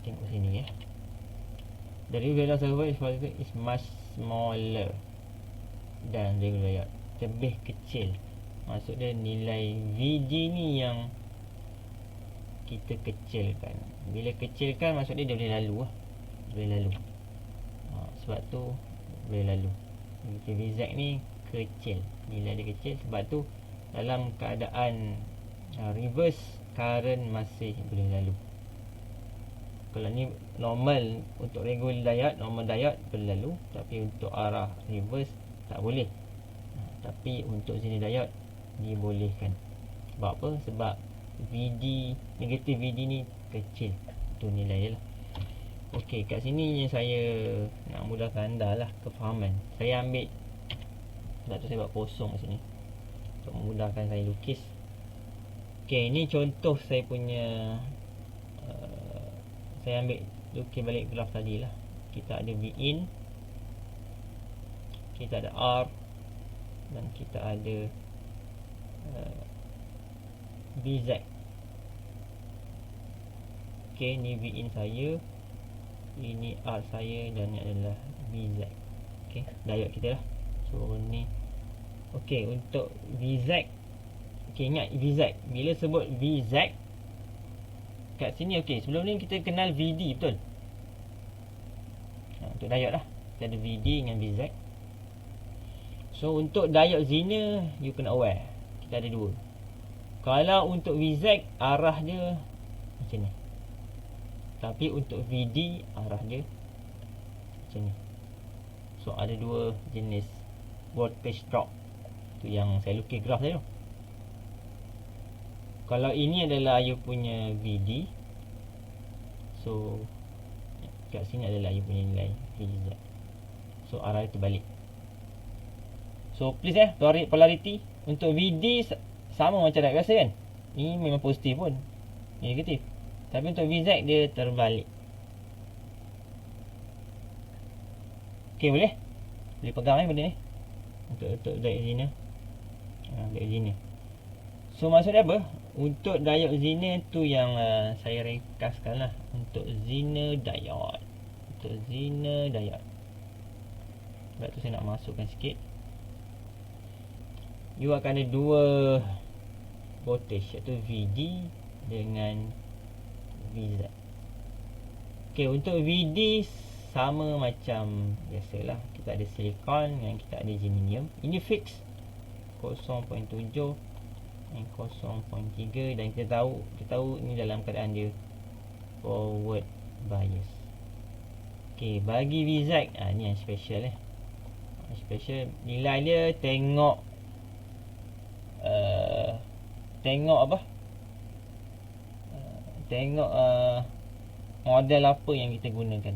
Tengok sini the reverse is much smaller dan regular diode, lebih kecil. Maksud dia nilai VD ni yang kita kecilkan. Bila kecilkan maksud dia boleh lalu lah. Boleh lalu. Sebab tu boleh lalu. VZ ni kecil. Nilai dia kecil. Sebab tu dalam keadaan reverse current masih boleh lalu. Kalau ni normal untuk regular diode, normal diode boleh lalu. Tapi untuk arah reverse tak boleh. Tapi untuk Zener diode dibolehkan. Sebab apa? Sebab VD, negatif VD ni kecil. Itu nilai dia lah. Okey, kat sini saya nak mudahkan anda lah kefahaman. Saya ambil, sebab tu saya buat kosong kat sini untuk memudahkan saya lukis. Okey, ini contoh saya punya saya ambil lukis balik graf tadi lah. Kita ada Vin, kita ada R, dan kita ada VZ. Okey, ni Vin saya, ini R saya, dan ni adalah VZ. Okey, diode kita lah. So ni okey, untuk VZ. Okey, ingat VZ. Bila sebut VZ kat sini, okey, sebelum ni kita kenal VD, betul? Untuk diode lah, kita ada VD dengan VZ. So untuk diode Zener, you kena aware kita ada dua. Kalau untuk VZ, arah dia macam ni. Tapi untuk VD arah dia macam ni. So ada dua jenis voltage drop. Tu yang saya lukis graf tadi tu. Kalau ini adalah you punya VD, so kat sini adalah you punya nilai VZ. So arah dia terbalik. So please polarity untuk VD sama macam dah biasa kan. Ini memang positif pun, ini negatif. Tapi untuk VZ dia terbalik. Okay, boleh pegang benda ni untuk diode Zener. Diode Zener. So maksud dia apa? Untuk diode Zener tu yang saya rekaskan lah. Untuk Zener diode. Sebab tu saya nak masukkan sikit. You akan ada dua voltage, iaitu VD dengan VZ. Okay, untuk VD sama macam biasalah. Kita ada silikon dan kita ada germanium. Ini fix 0.7 dan 0.3, dan kita tahu ini dalam keadaan dia forward bias. Okay, bagi VZ ni yang special special nilai dia tengok model apa yang kita gunakan,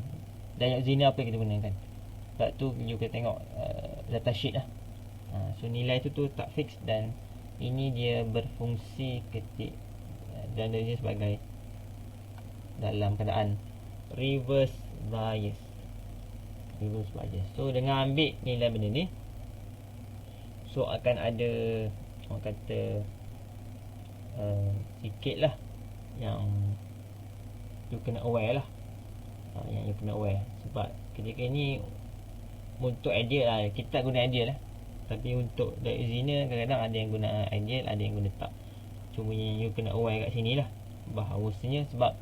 diode Zener apa yang kita gunakan. Sebab tu you kena tengok datasheet lah. So nilai tu tak fix, dan ini dia berfungsi ketik dan dia sebagai dalam keadaan reverse bias. So dengan ambil nilai benda ni, so akan ada orang kata sikit lah yang you kena aware lah. Yang you kena aware. Sebab ketika ni untuk ideal lah, kita guna ideal lah. Tapi untuk diode Zener kadang-kadang ada yang guna ideal, ada yang guna tak. Cuma yang you kena aware kat sini lah bahawasanya. Sebab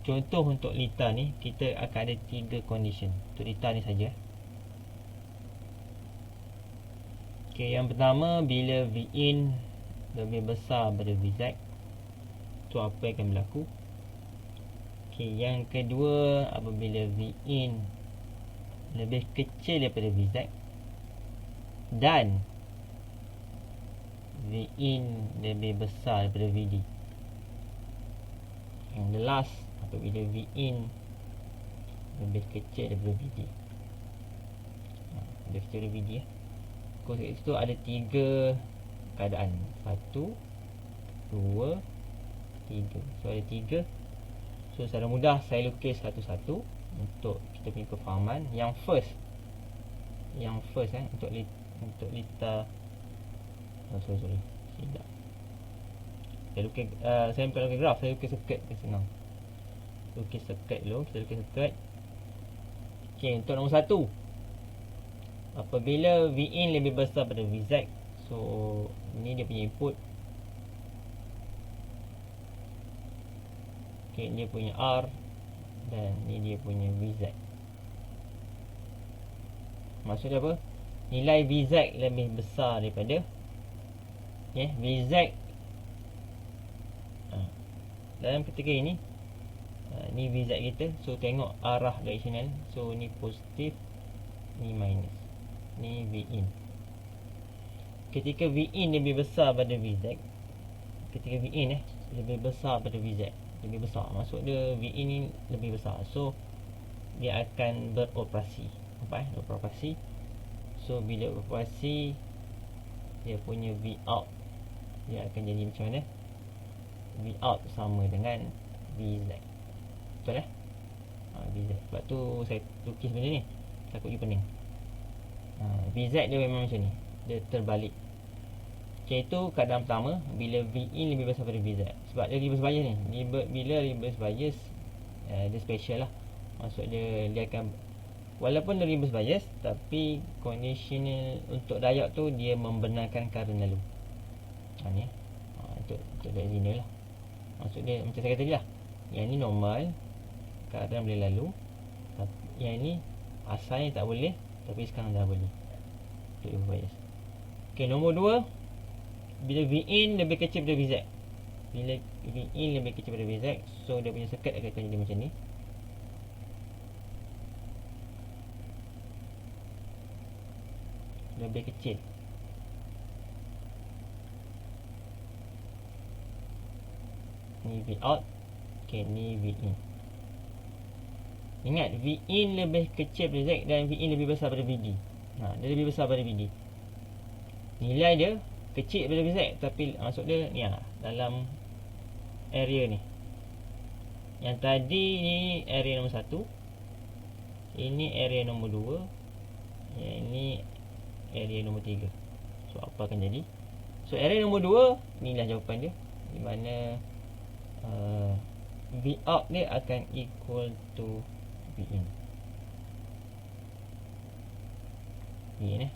contoh untuk lita ni, kita akan ada 3 condition untuk lita ni saja. Okay, yang pertama, bila Vin lebih besar daripada VZ, tu apa yang akan berlaku. Okay, yang kedua, apabila Vin lebih kecil daripada VZ dan Vin lebih besar daripada VD. Yang the last, apabila Vin lebih kecil daripada VD. Lebih kecil daripada VD Kat situ ada 3 keadaan. 1, 2, 3. So ada 3. So secara mudah saya lukis satu-satu untuk kita punya kefahaman. Yang first untuk lita sorry tidak. Saya lukis saya bukan lukis graf, saya lukis circuit. Senang. Lukis circuit dulu, kita lukis circuit. Okey, untuk nombor 1, apabila Vin lebih besar pada VZ, so ini dia punya input. Okay, dia punya R dan ini dia punya VZ. Maksudnya apa? Nilai VZ lebih besar daripada VZ. Dalam ketika ini, ni VZ kita. So tengok arah directional. So ni positif, ni minus, ni Vin. Ketika Vin lebih besar pada VZ, ketika Vin lebih besar pada VZ, lebih besar, maksud dia Vin ni lebih besar. So dia akan beroperasi. Nampak beroperasi. So bila beroperasi, dia punya V out dia akan jadi macam mana? V out sama dengan VZ. Betul VZ. Sebab tu saya lukis benda ni, takut you pening. VZ dia memang macam ni, dia terbalik. Okay, itu keadaan pertama bila Vin lebih besar daripada VZ. Sebab dia reverse bias ni. Bila reverse bias, dia special lah. Maksud dia akan, walaupun dia reverse bias, tapi conditional untuk diode tu dia membenarkan current lalu. Ni untuk diode Zener lah. Maksud dia macam saya kata tadi lah, yang ni normal, current boleh lalu. Yang ni asalnya tak boleh, tapi sekarang dah boleh untuk reverse bias. Okay, nombor 2, bila Vin lebih kecil daripada VZ. Bila Vin lebih kecil daripada Vz, so dia punya circuit akan jadi macam ni. Lebih kecil. Ni V out. Okay, ni V in. Ingat, V in lebih kecil daripada Z dan V in lebih besar daripada VD. Dia lebih besar daripada VD. Nilai dia kecil daripada Z, tapi maksud dia ni dalam area ni. Yang tadi ni area nombor 1. Ini area nombor 2. Yang ini area nombor 3. So apa akan jadi? So area nombor 2, inilah jawapan dia, di mana V out dia akan equal to V in. Ni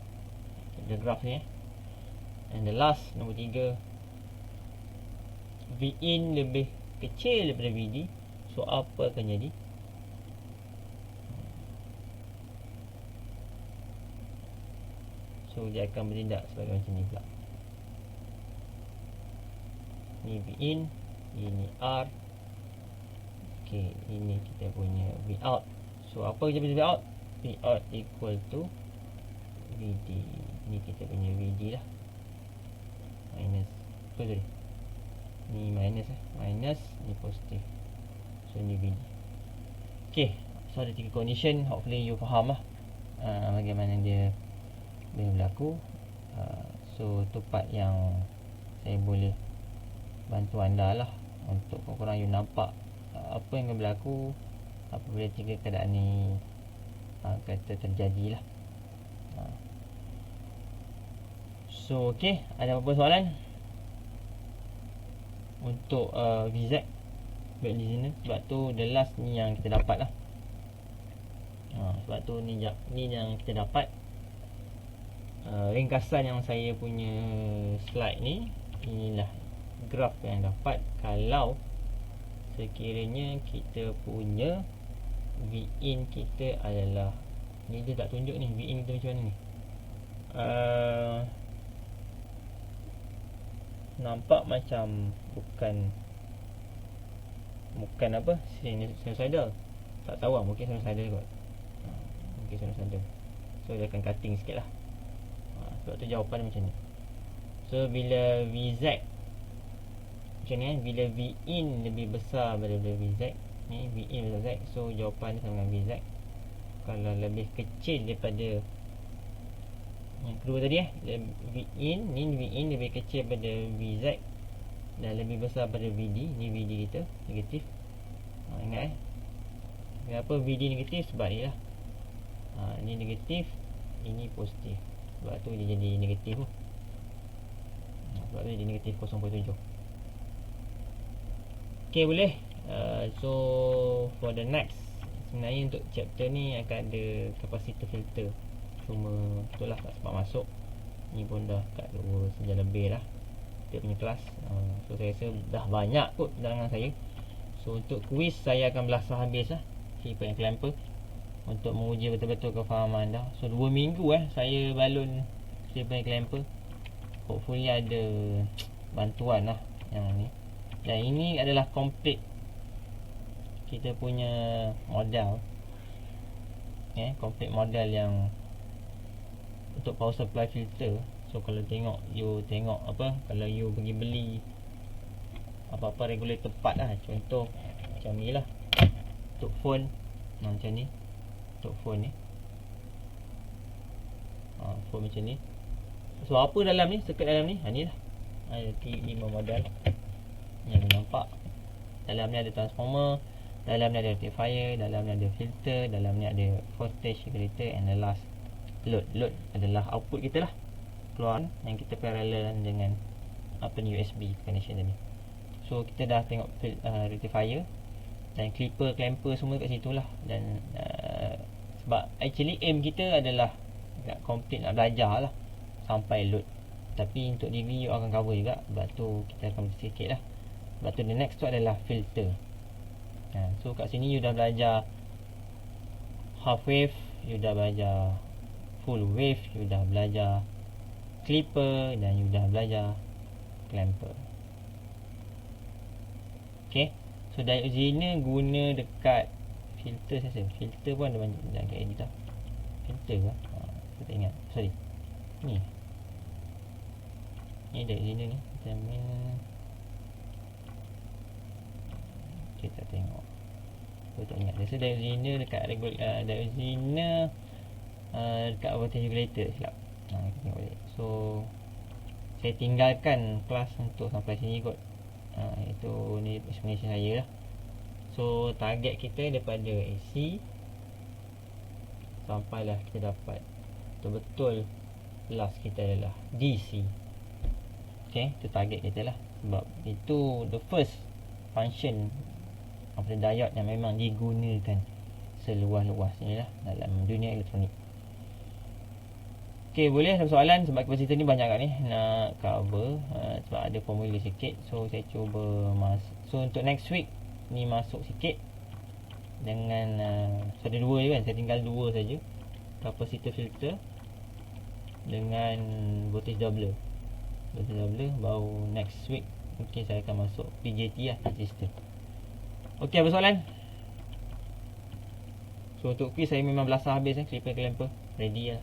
the graph ni. And the last, nombor 3, V in lebih kecil daripada VD. So apa akan jadi? So dia akan bertindak sebagai macam ni pula. Ni V in, ini R. Okay, ini kita punya V out. So apa jadi V out? V out equal to VD. Ni kita punya VD lah. Minus. Sorry. Ni minus minus, ni positif. So ni VD. Okay, so ada 3 condition. Hopefully you faham lah bagaimana dia berlaku. So tu part yang saya boleh bantu anda lah, untuk korang you nampak apa yang berlaku apabila 3 keadaan ni kata terjadi lah. So okay, ada apa-apa soalan untuk VZ back listener? Sebab tu the last ni yang kita dapat lah. Sebab tu ni yang kita dapat. Ringkasan yang saya punya slide ni, inilah graf yang dapat kalau sekiranya kita punya V in kita adalah ni. Dia tak tunjuk ni V in kita macam mana ni. Nampak macam bukan apa sinusoidal. Tak tahu lah, mungkin sinusoidal kot. Mungkin sinusoidal. So dia akan cutting sikit lah. Sebab tu jawapan dia macam ni. So bila VZ macam ni bila V in lebih besar daripada VZ, ni V in besar Z, so jawapan dia sama dengan VZ. Kalau lebih kecil daripada yang kedua tadi V in, ni V in lebih kecil daripada VZ dan lebih besar daripada VD. Ni VD kita negatif. Ingat kenapa VD negatif? Sebab ni lah. Ni negatif, ini positif. Sebab tu dia jadi negatif tu. Sebab tu dia jadi negatif 0.7. Okay, boleh. So for the next, sebenarnya untuk chapter ni akan ada capacitor filter. Cuma itulah tak sempat masuk. Ni pun dah kat 2 sejam lebih lah dia punya kelas. So saya rasa dah banyak kot dalam saya. So untuk quiz saya akan belasah habis lah Flipper and Clamper, untuk menguji betul-betul kefahaman anda. So 2 minggu saya balun Flipper and Clamper. Hopefully ada bantuan lah yang ni. Dan ini adalah complete kita punya model. Complete model yang untuk power supply filter. So kalau you tengok apa, kalau you pergi beli apa-apa regulator part lah, contoh macam ni lah untuk phone. Macam ni untuk phone ni. Phone macam ni. So apa dalam ni, circuit dalam ni, ni lah. Ada 5 model yang nampak. Dalam ni ada transformer, dalam ni ada rectifier, dalam ni ada filter, dalam ni ada 4 stage regulator, and the last load adalah output kita lah, keluar yang kita parallel dengan apa ni USB connection tadi. So kita dah tengok rectifier dan clipper, clamper semua kat situ lah. Dan sebab actually aim kita adalah nak complete, nak belajar lah sampai load. Tapi untuk DV you akan cover juga, sebab tu kita akan berhenti sikit lah. Sebab tu the next tu adalah filter. So kat sini you dah belajar half wave, you dah belajar full wave, you dah belajar clipper, dan you dah belajar clamper. Okay. So dioxina guna dekat filter saya rasa. Filter pun ada banyak dekat editor. Filter ke? Saya tak ingat. Sorry. Ni. Ni dioxina ni. Vitamin. Okay, tak tengok. Saya tak ingat. Rasa dioxina dekat dioxina dekat voltage regulator silap. Kita tengok balik. So saya tinggalkan kelas untuk sampai sini kot. Itu ni explanation saya lah. So target kita daripada AC sampailah kita dapat betul-betul last kita adalah DC. Okay, itu target kita lah. Sebab itu the first function of the diode yang memang digunakan seluas-luasnya lah dalam dunia elektronik. Okay, boleh ada soalan sebab kapasitor ni banyak kat ni nak cover sebab ada formula sikit. So saya cuba masuk. So untuk next week ni masuk sikit dengan so ada dua je kan, saya tinggal dua saja, kapasitor filter dengan voltage doubler. Voltage doubler baru next week mungkin saya akan masuk PJT lah, resistor. Okay, apa soalan? So untuk quiz saya memang belasah habis clipper clamper ready lah.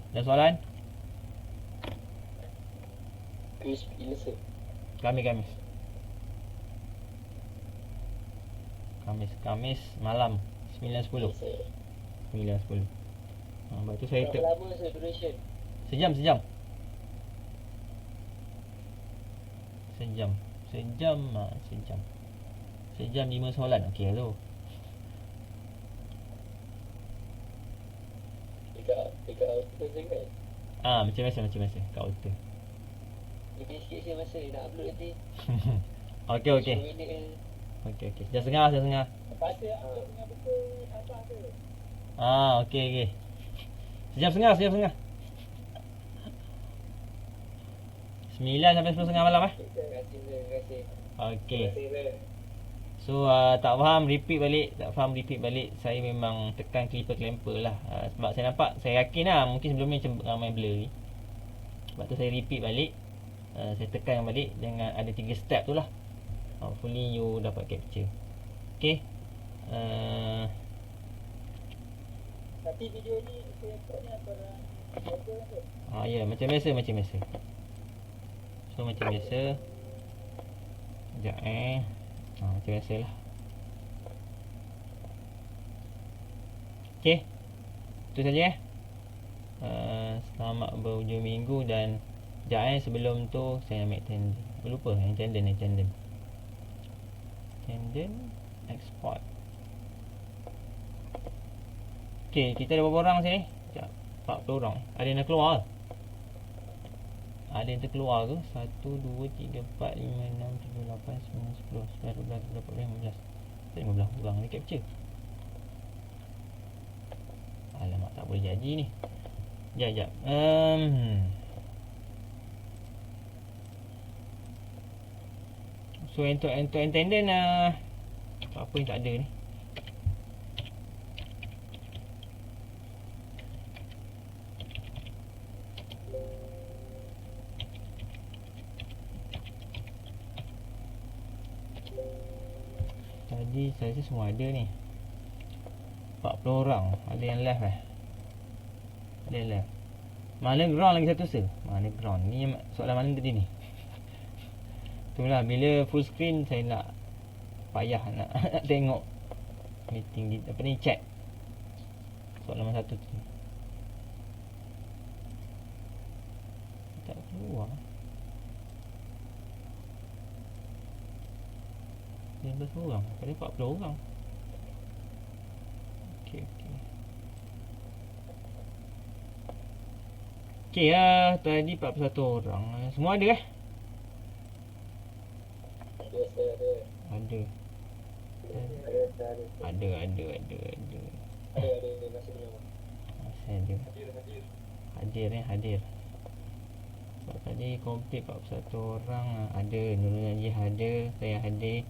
Ada soalan? Quiz bila sir? Kamis malam 9.10. 9.10. Lepas tu saya berapa lama sir duration? Sejam. Sejam 5 soalan. Okey tu. Dekat auto je kan? Macam biasa kat auto. Lebih sikit saya masa nak upload nanti. Okey. Okey. Sejam setengah. Lepas tu tengah betul abang tu. Okey. Sejam setengah. 9 sampai 10 setengah malam Terima kasih. Okey. Terima kasih. So tak faham repeat balik. Saya memang tekan clipper clamper lah. Sebab saya nampak, saya yakin lah mungkin sebelum ni macam ramai blur ni. Sebab tu saya repeat balik. Saya tekan balik dengan ada 3 step tu lah. Hopefully you dapat capture. Okay. Tapi video ni saya upload ni apa dah? Ya, macam biasa. So macam biasa. Sekejap macam biasa lah. Okay, itu saja selamat berhujung minggu. Dan sekejap sebelum tu saya ambil tendon. Lupa yang tendon export. Okay, kita ada berapa orang sini? Sekejap, 40 orang. Ada yang nak keluar ke? Ada yang terkeluar ke? 1, 2, 3, 4, 5, 6, 7, 8, 9, 10, 11, 12, 13, 14, 15 orang ni capture. Alamak, tak boleh jadi ni. Sekejap. So untuk tendon apa yang tak ada ni? Tadi saya rasa semua ada ni. 40 orang. Ada yang left Ada yang left. Mana ground lagi satu sir? Mana ground? Ni soalan mana tadi ni? Itulah, bila full screen saya nak payah nak tengok meeting di apa ni, chat. Soalan nombor 1 tu. Tak keluar. 15 orang. Tadi 40 orang. Okey. Okey tadi 41 orang. Semua ada Ada. Masih ada. Hadir. Sebab tadi complete 41 orang. Ada Nurul Najih ada. Saya hadir.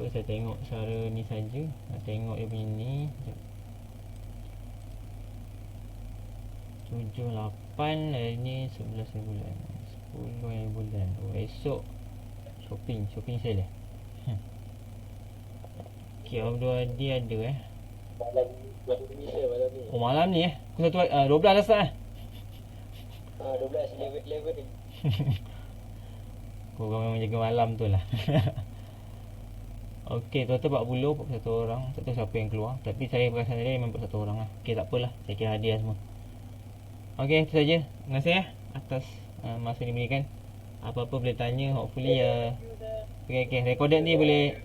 Apa saya tengok cara ni saja. Nak tengok dia punya ni. 7, 8, hari ni 11 hari bulan, 10 hari bulan. Oh, esok shopping sale eh. Okay, Abdul Hadi ada Malam Indonesia malam ni. Oh, malam ni Pukul 12 dah start 12 level ni. Korang memang jaga malam tu lah. Okey, total 41 orang. Tak tahu siapa yang keluar, tapi saya perasan dia memang 41 orang lah. Okey, tak apalah, saya kira hadiah semua. Okey, itu saja. Terima kasih atas masa diberikan. Apa-apa boleh tanya, hopefully okey, recorded ni boleh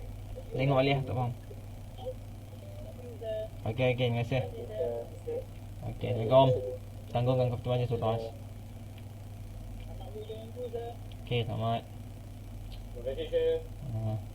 tengok balik lah, tak faham. Okey, terima kasih. Okey, Assalamualaikum. Tanggungkan Kapten Majlis Sultan. Okey, selamat. Terima kasih.